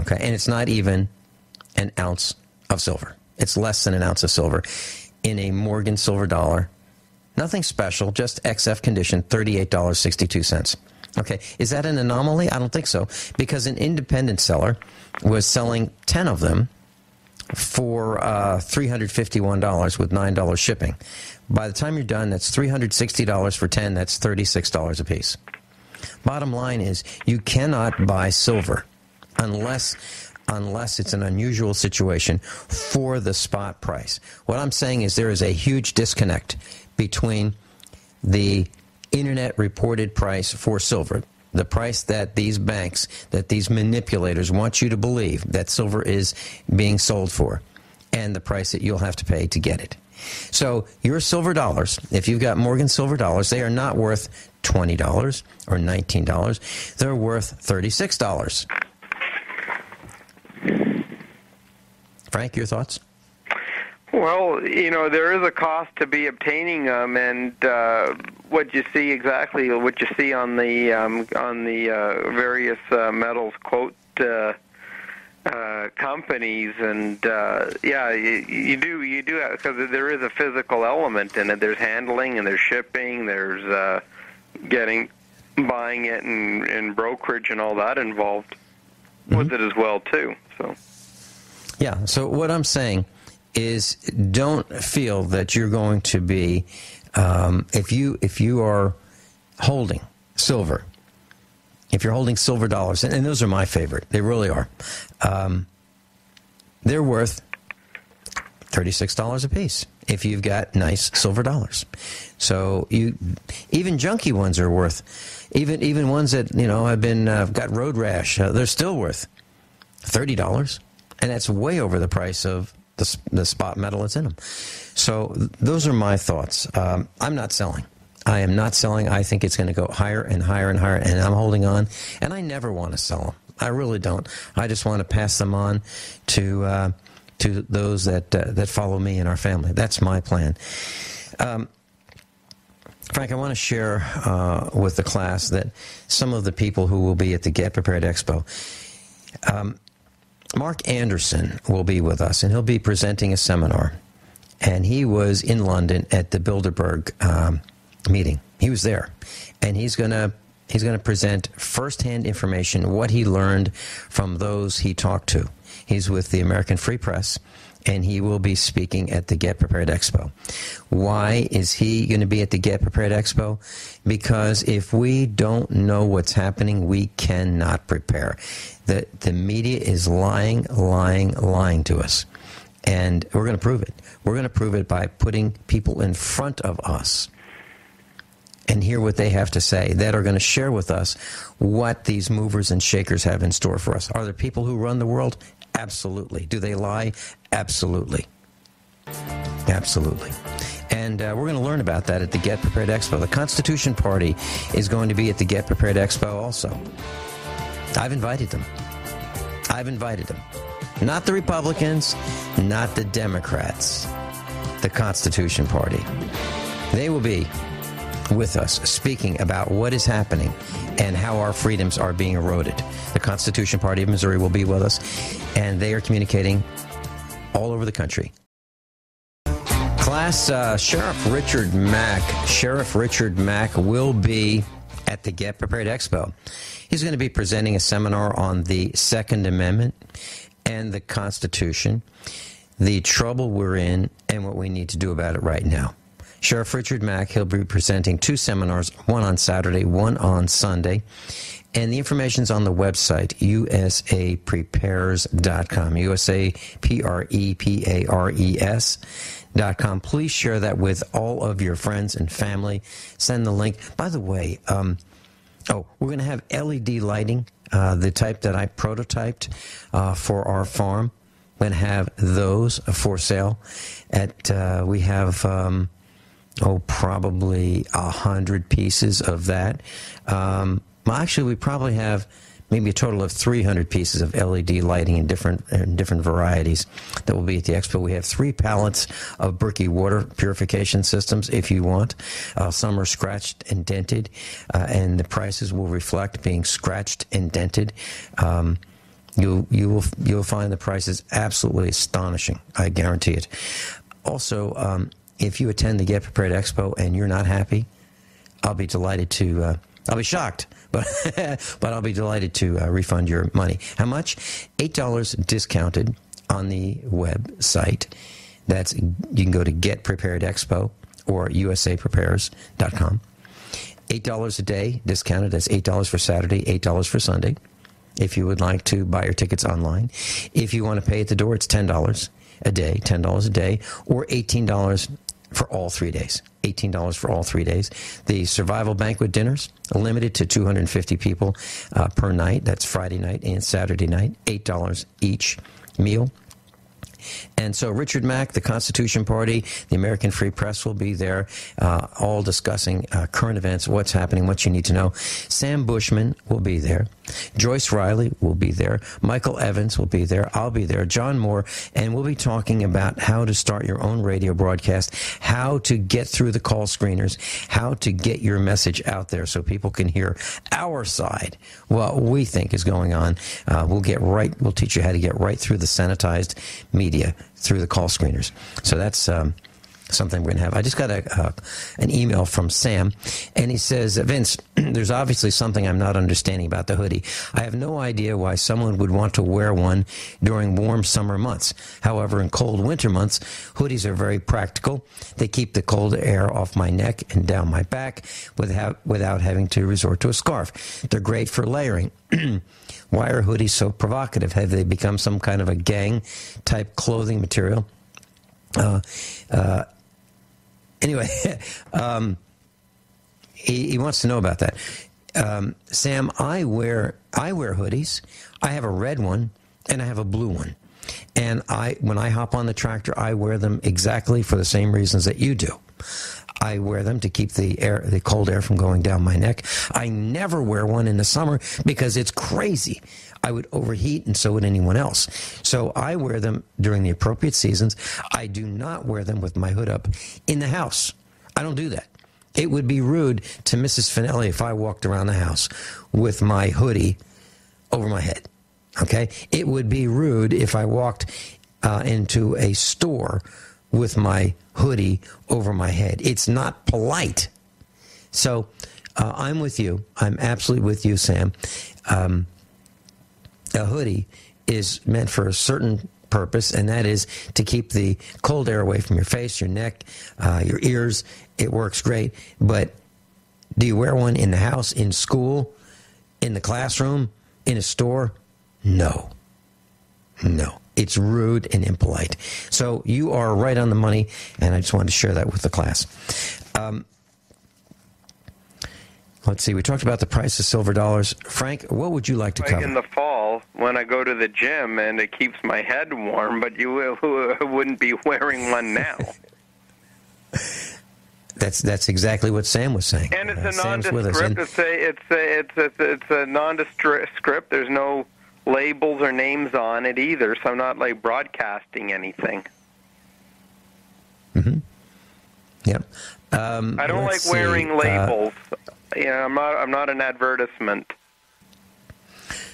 Okay, and it's not even an ounce of silver. It's less than an ounce of silver in a Morgan silver dollar. Nothing special, just XF condition, $38.62. Okay, is that an anomaly? I don't think so, because an independent seller was selling 10 of them for $351 with $9 shipping. By the time you're done, that's $360 for 10. That's $36 a piece. Bottom line is, you cannot buy silver unless it's an unusual situation for the spot price. What I'm saying is there is a huge disconnect between the internet reported price for silver, the price that these banks, that these manipulators want you to believe that silver is being sold for, and the price that you'll have to pay to get it. So your silver dollars, if you've got Morgan silver dollars, they are not worth $20 or $19. They're worth $36. Frank, your thoughts? Well, there is a cost to be obtaining them, and what you see on the various metals quote companies, and you do have, because there is a physical element in it. There's handling and there's shipping. There's buying it and brokerage and all that involved with it as well too. So yeah. So what I'm saying is, don't feel that you're going to be, if you are holding silver, if you're holding silver dollars, and those are my favorite, they really are, they're worth $36 a piece if you've got nice silver dollars. So even junky ones are worth, even ones that have been got road rash, they're still worth $30, and that's way over the price of the spot metal that's in them. So those are my thoughts. I'm not selling. I am not selling. I think it's going to go higher and higher and higher, and I'm holding on. And I never want to sell them. I really don't. I just want to pass them on to those that follow me and our family. That's my plan. Frank, I want to share with the class that some of the people who will be at the Get Prepared Expo, Mark Anderson will be with us, and he'll be presenting a seminar. And he was in London at the Bilderberg meeting. He was there, and he's going to present firsthand information, what he learned from those he talked to. He's with the American Free Press, and he will be speaking at the Get Prepared Expo. Why is he going to be at the Get Prepared Expo? Because if we don't know what's happening, we cannot prepare. The media is lying to us. And we're going to prove it. We're going to prove it by putting people in front of us and hear what they have to say that are going to share with us what these movers and shakers have in store for us. Are there people who run the world? Absolutely. Do they lie? Absolutely. Absolutely. And we're going to learn about that at the Get Prepared Expo. The Constitution Party is going to be at the Get Prepared Expo also. I've invited them. Not the Republicans, not the Democrats. The Constitution Party. They will be with us speaking about what is happening and how our freedoms are being eroded. The Constitution Party of Missouri will be with us, and they are communicating all over the country. Class, Sheriff Richard Mack will be at the Get Prepared Expo. He's going to be presenting a seminar on the Second Amendment and the Constitution, the trouble we're in, and what we need to do about it right now. Sheriff Richard Mack, he'll be presenting 2 seminars, one on Saturday, one on Sunday. And the information's on the website, usaprepares.com, usaprepares.com. Please share that with all of your friends and family. Send the link. By the way, we're going to have LED lighting, the type that I prototyped for our farm. We're going to have those for sale. We have probably 100 pieces of that. Actually, we probably have maybe a total of 300 pieces of LED lighting in different varieties that will be at the expo. We have 3 pallets of Berkey water purification systems if you want. Some are scratched and dented, and the prices will reflect being scratched and dented. You'll find the prices absolutely astonishing. I guarantee it. Also, if you attend the Get Prepared Expo and you're not happy, I'll be delighted to. I'll be shocked, but I'll be delighted to refund your money. How much? $8 discounted on the website. You can go to Get Prepared Expo or usaprepares.com. $8 a day discounted. That's $8 for Saturday, $8 for Sunday. If you would like to buy your tickets online, if you want to pay at the door, it's $10 a day, or $18 for all 3 days. $18 for all 3 days. The survival banquet dinners are limited to 250 people per night. That's Friday night and Saturday night. $8 each meal. And so Richard Mack, the Constitution Party, the American Free Press will be there, all discussing current events, what's happening, what you need to know. Sam Bushman will be there. Joyce Riley will be there. Michael Evans will be there. I'll be there. John Moore. And we'll be talking about how to start your own radio broadcast, how to get through the call screeners, how to get your message out there so people can hear our side, what we think is going on. We'll teach you how to get right through the sanitized media through the call screeners. So that's something we're going to have. I just got an email from Sam, and he says, Vince, there's obviously something I'm not understanding about the hoodie. I have no idea why someone would want to wear one during warm summer months. However, in cold winter months, hoodies are very practical. They keep the cold air off my neck and down my back without having to resort to a scarf. They're great for layering. Why are hoodies so provocative? Have they become some kind of a gang-type clothing material? Anyway, he wants to know about that. Sam, I wear hoodies. I have a red one and I have a blue one. And when I hop on the tractor, I wear them exactly for the same reasons that you do. I wear them to keep the cold air from going down my neck. I never wear one in the summer because it's crazy. I would overheat, and so would anyone else. So I wear them during the appropriate seasons. I do not wear them with my hood up in the house. I don't do that. It would be rude to Mrs. Finelli if I walked around the house with my hoodie over my head. Okay? It would be rude if I walked into a store with my hoodie over my head. It's not polite. So I'm with you. I'm absolutely with you, Sam. A hoodie is meant for a certain purpose, and that is to keep the cold air away from your face, your neck, your ears. It works great. But do you wear one in the house, in school, in the classroom, in a store? No. It's rude and impolite. So you are right on the money, and I just wanted to share that with the class. Let's see. We talked about the price of silver dollars. Frank, what would you like to cover? In the fall, when I go to the gym, and it keeps my head warm, but you wouldn't be wearing one now. That's exactly what Sam was saying. And it's a Sam's with us. nondescript. It's a nondescript. There's no labels or names on it either, so I'm not like broadcasting anything. Mm-hmm. Yep. I don't like wearing labels. I'm not an advertisement.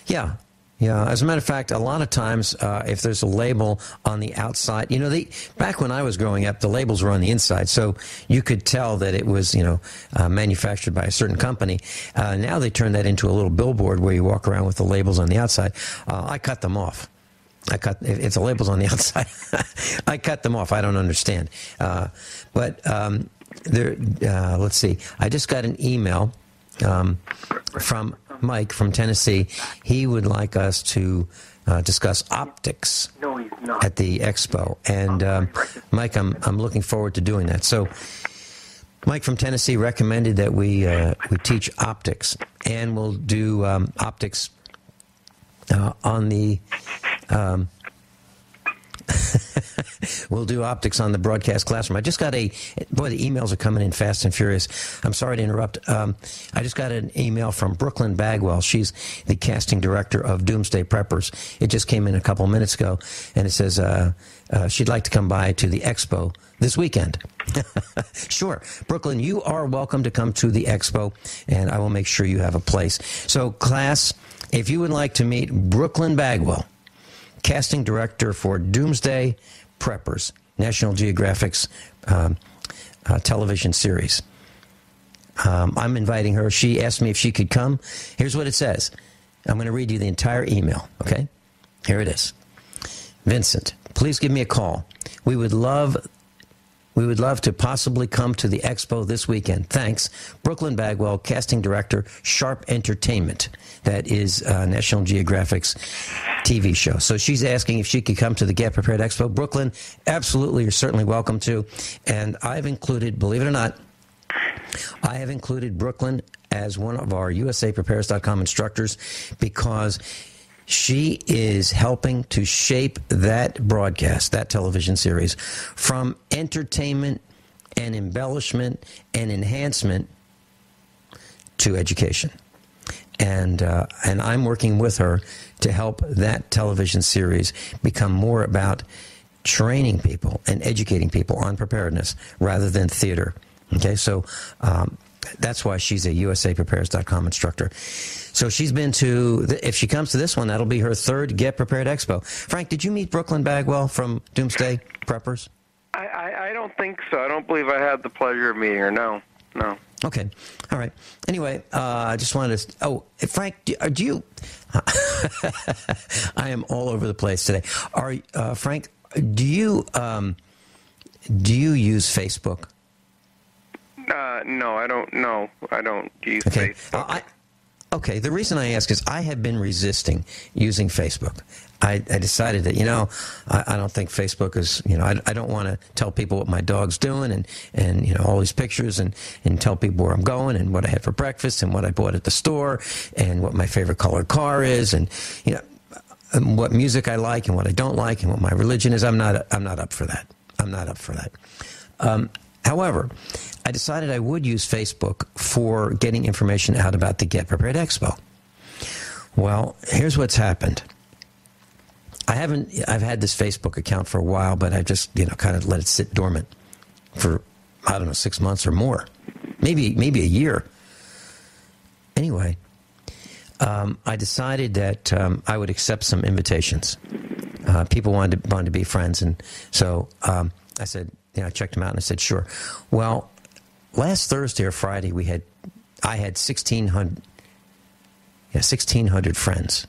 Yeah. Yeah, as a matter of fact, a lot of times, if there's a label on the outside, back when I was growing up, the labels were on the inside, so you could tell that it was, manufactured by a certain company. Now they turn that into a little billboard where you walk around with the labels on the outside. I cut them off. If the label's on the outside, I cut them off. I don't understand. Let's see. I just got an email from Mike from Tennessee. He would like us to discuss optics at the expo. And Mike, I'm looking forward to doing that. So Mike from Tennessee recommended that we teach optics, and we'll do optics on the we'll do optics on the broadcast classroom. I just got the emails are coming in fast and furious. I'm sorry to interrupt. I just got an email from Brooklyn Bagwell. She's the casting director of Doomsday Preppers. It just came in a couple minutes ago, and it says she'd like to come by to the expo this weekend. Sure. Brooklyn, you are welcome to come to the expo, and I will make sure you have a place. So, class, if you would like to meet Brooklyn Bagwell, casting director for Doomsday Preppers, National Geographic's television series. I'm inviting her. She asked me if she could come. Here's what it says. I'm going to read you the entire email, okay? Here it is. Vincent, please give me a call. We would love to possibly come to the expo this weekend. Thanks. Brooklyn Bagwell, casting director, Sharp Entertainment. That is National Geographic's TV show. So she's asking if she could come to the Get Prepared Expo. Brooklyn, absolutely, you're certainly welcome to. And I've included, believe it or not, I have included Brooklyn as one of our USAPrepares.com instructors because she is helping to shape that broadcast, that television series, from entertainment and embellishment and enhancement to education. And I'm working with her to help that television series become more about training people and educating people on preparedness rather than theater. Okay, so that's why she's a USAPrepares.com instructor. So she's been to, if she comes to this one, that'll be her third Get Prepared Expo. Frank, did you meet Brooklyn Bagwell from Doomsday Preppers? I don't think so. I don't believe I had the pleasure of meeting her. No. Okay. All right. Anyway, I just wanted to... Oh, Frank, do you... I am all over the place today. Frank, do you use Facebook? No, I don't. No, I don't use Facebook. Okay, the reason I ask is I have been resisting using Facebook. I decided that, I don't think Facebook is, I don't want to tell people what my dog's doing and all these pictures and tell people where I'm going and what I had for breakfast and what I bought at the store and what my favorite colored car is and, what music I like and what I don't like and what my religion is. I'm not up for that. I'm not up for that. However, I decided I would use Facebook for getting information out about the Get Prepared Expo. Well, here's what's happened. I've had this Facebook account for a while, but I just, kind of let it sit dormant for, 6 months or more. Maybe a year. Anyway, I decided that I would accept some invitations. People wanted to be friends, and so I said, I checked them out, and I said, sure. Well, last Thursday or Friday, I had 1,600 friends.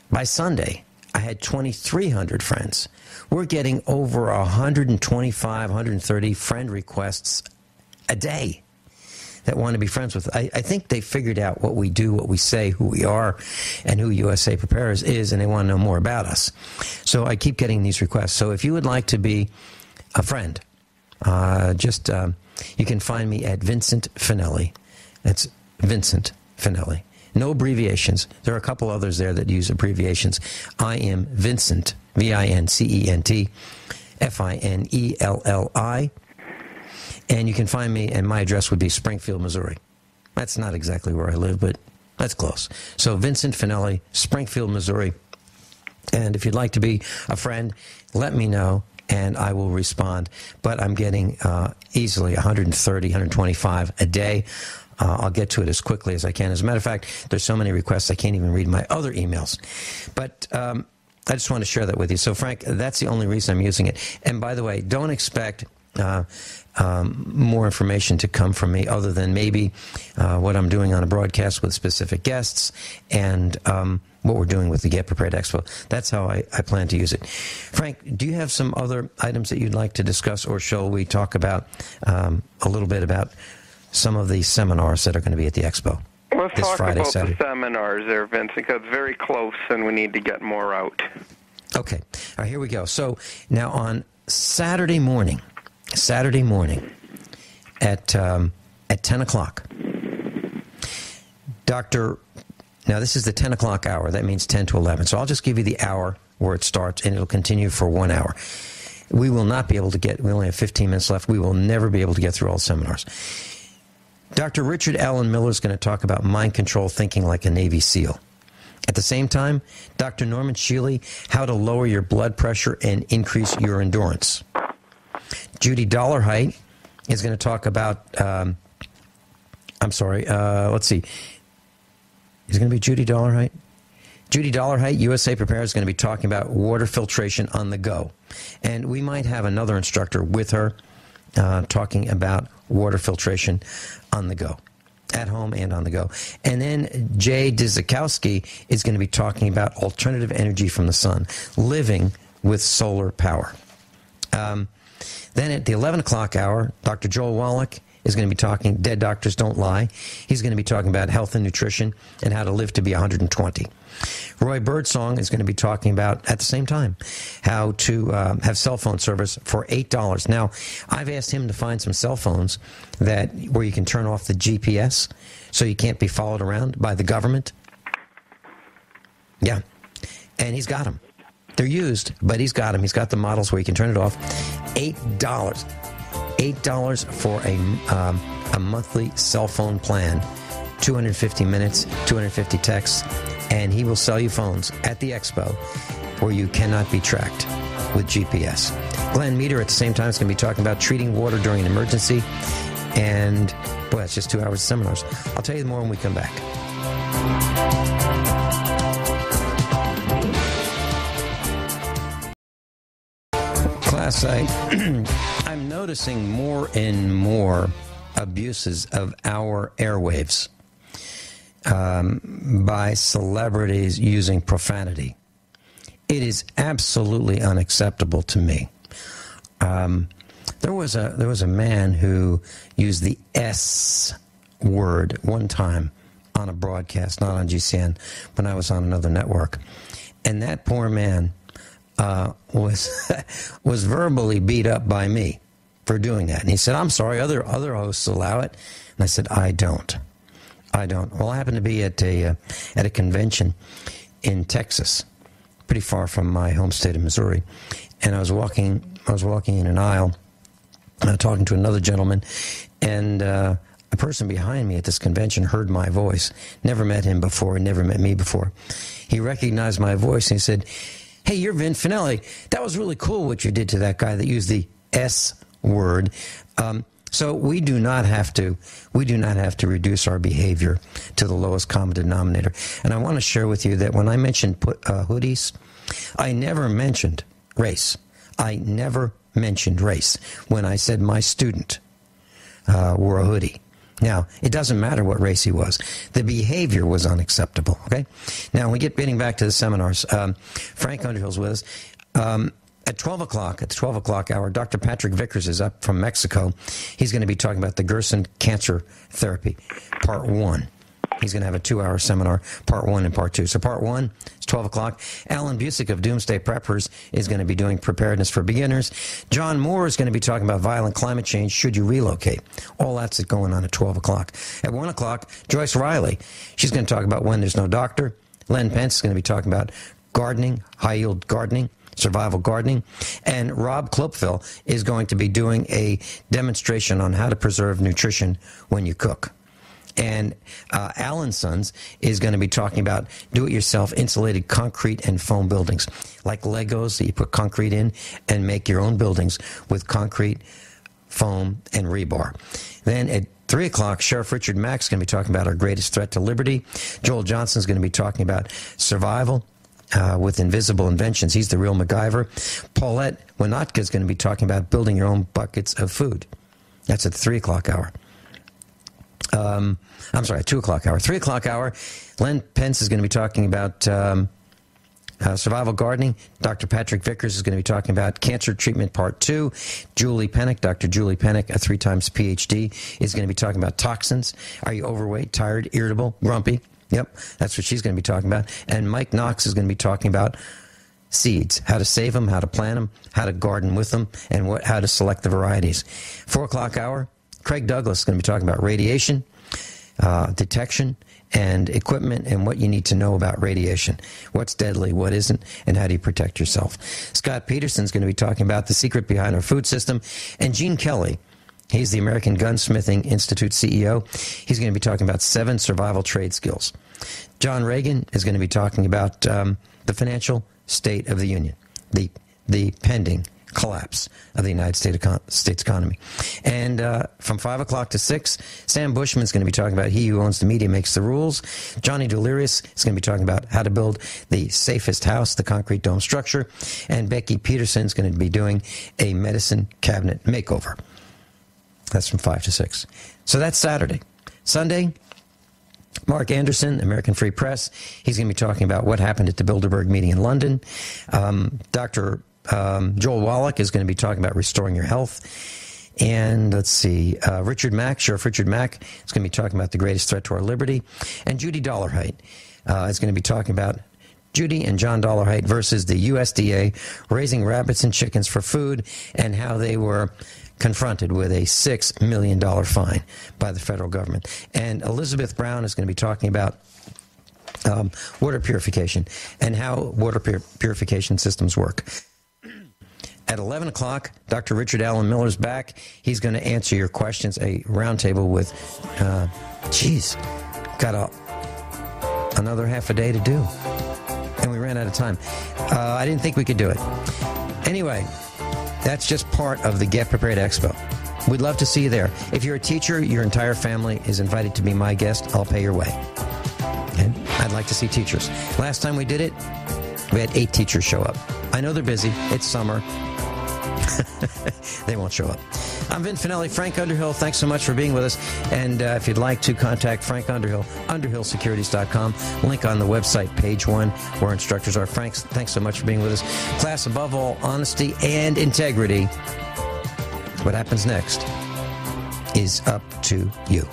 By Sunday, I had 2,300 friends. We're getting over 125, 130 friend requests a day that want to be friends with. I think they figured out what we do, what we say, who we are, and who USA Prepares is, and they want to know more about us. So I keep getting these requests. So if you would like to be a friend, you can find me at Vincent Finelli. That's Vincent Finelli. No abbreviations. There are a couple others there that use abbreviations. I am Vincent, Vincent, Finelli. And you can find me, and my address would be Springfield, Missouri. That's not exactly where I live, but that's close. So Vincent Finelli, Springfield, Missouri. And if you'd like to be a friend, let me know, and I will respond. But I'm getting easily 130, 125 a day. I'll get to it as quickly as I can. As a matter of fact, there's so many requests I can't even read my other emails. But I just want to share that with you. So, Frank, that's the only reason I'm using it. And by the way, don't expect more information to come from me other than maybe what I'm doing on a broadcast with specific guests and what we're doing with the Get Prepared Expo. That's how I plan to use it. Frank, do you have some other items that you'd like to discuss, or shall we talk about a little bit about some of the seminars that are going to be at the Expo? Let's this talk Friday, about Saturday. the seminars there, Vince, because it's very close and we need to get more out. Okay. All right, here we go. So now on Saturday morning at 10 o'clock, now this is the 10 o'clock hour. That means 10 to 11. So I'll just give you the hour where it starts, and it'll continue for 1 hour. We will not be able to we only have 15 minutes left. We will never be able to get through all seminars. Dr. Richard Allen Miller is going to talk about mind control thinking like a Navy SEAL. At the same time, Dr. Norman Shealy, how to lower your blood pressure and increase your endurance. Judy Dollarheight is going to talk about, let's see. Is it going to be Judy Dollarheight? Judy Dollarheight, USA Prepare, is going to be talking about water filtration on the go. And we might have another instructor with her talking about water filtration on the go, at home and on the go. And then Jay Dzikowski is going to be talking about alternative energy from the sun, living with solar power. Then at the 11 o'clock hour, Dr. Joel Wallach is going to be talking Dead Doctors Don't Lie. He's going to be talking about health and nutrition and how to live to be 120. Roy Birdsong is going to be talking about, at the same time, how to have cell phone service for $8. Now, I've asked him to find some cell phones where you can turn off the GPS so you can't be followed around by the government. Yeah, and he's got them. They're used, but he's got them. He's got the models where you can turn it off. $8. $8 for a monthly cell phone plan, 250 minutes, 250 texts, and he will sell you phones at the expo where you cannot be tracked with GPS. Glenn Meter at the same time is going to be talking about treating water during an emergency, and boy, that's just 2 hours of seminars. I'll tell you more when we come back. Class, I'm noticing more and more abuses of our airwaves by celebrities using profanity. It is absolutely unacceptable to me. There was a man who used the S word one time on a broadcast, not on GCN, when I was on another network, and that poor man was verbally beat up by me for doing that. And he said, "I'm sorry, other hosts allow it." And I said, I don't. Well, I happened to be at a convention in Texas, pretty far from my home state of Missouri, and I was walking in an aisle, talking to another gentleman, and a person behind me at this convention heard my voice. Never met him before, never met me before. He recognized my voice and he said, "Hey, you're Vin Finelli. That was really cool what you did to that guy that used the S word." So we do not have to reduce our behavior to the lowest common denominator. And I want to share with you that when I mentioned hoodies, I never mentioned race. I never mentioned race when I said my student wore a hoodie. Now, it doesn't matter what race he was. The behavior was unacceptable, okay? Now, we getting back to the seminars. Frank Underhill's with us. At 12 o'clock, at the 12 o'clock hour, Dr. Patrick Vickers is up from Mexico. He's going to be talking about the Gerson Cancer Therapy, Part 1. He's going to have a 2-hour seminar, Part 1 and Part 2. So Part 1 is 12 o'clock. Alan Busick of Doomsday Preppers is going to be doing preparedness for beginners. John Moore is going to be talking about violent climate change, should you relocate. All that's going on at 12 o'clock. At 1 o'clock, Joyce Riley. She's going to talk about when there's no doctor. Len Pence is going to be talking about gardening, high-yield gardening. survival gardening. And Rob Klopfel is going to be doing a demonstration on how to preserve nutrition when you cook. And Alan Sons is going to be talking about do-it-yourself insulated concrete and foam buildings, like Legos that you put concrete in and make your own buildings with concrete, foam, and rebar. Then at 3 o'clock, Sheriff Richard Mack is going to be talking about our greatest threat to liberty. Joel Johnson is going to be talking about survival with invisible inventions. He's the real MacGyver. Paulette Winotka is going to be talking about building your own buckets of food. That's at the 3 o'clock hour. 2 o'clock hour. 3 o'clock hour, Len Pence is going to be talking about survival gardening. Dr. Patrick Vickers is going to be talking about cancer treatment part 2. Julie Pennick, Dr. Julie Pennick, a 3 times PhD, is going to be talking about toxins. Are you overweight, tired, irritable, grumpy? Yep, that's what she's going to be talking about. And Mike Knox is going to be talking about seeds, how to save them, how to plant them, how to garden with them, and how to select the varieties. 4 o'clock hour, Craig Douglas is going to be talking about radiation, detection, and equipment, and what you need to know about radiation. What's deadly, what isn't, and how do you protect yourself. Scott Peterson is going to be talking about the secret behind our food system. And Gene Kelly, he's the American Gunsmithing Institute CEO. He's going to be talking about 7 survival trade skills. John Reagan is going to be talking about the financial state of the Union, the pending collapse of the United States economy. And from 5 o'clock to 6, Sam Bushman is going to be talking about he who owns the media makes the rules. Johnny Delirious is going to be talking about how to build the safest house, the concrete dome structure. And Becky Peterson is going to be doing a medicine cabinet makeover. That's from 5 to 6. So that's Saturday. Sunday, Mark Anderson, American Free Press, he's going to be talking about what happened at the Bilderberg meeting in London. Dr. Joel Wallach is going to be talking about restoring your health. And let's see, Richard Mack, Sheriff Richard Mack, is going to be talking about the greatest threat to our liberty. And Judy Dollarhite is going to be talking about Judy and John Dollarhite versus the USDA raising rabbits and chickens for food, and how they were confronted with a $6 million fine by the federal government. And Elizabeth Brown is going to be talking about water purification and how water purification systems work. At 11 o'clock, Dr. Richard Allen Miller's back. He's going to answer your questions, a roundtable with, got another half a day to do. And we ran out of time. I didn't think we could do it. Anyway, that's just part of the Get Prepared Expo. We'd love to see you there. If you're a teacher, your entire family is invited to be my guest. I'll pay your way. And I'd like to see teachers. Last time we did it, we had 8 teachers show up. I know they're busy. It's summer. They won't show up. I'm Vince Finelli, Frank Underhill. Thanks so much for being with us. And if you'd like to contact Frank Underhill, underhillsecurities.com. Link on the website, page 1, where instructors are. Frank, thanks so much for being with us. Class, above all, honesty and integrity. What happens next is up to you.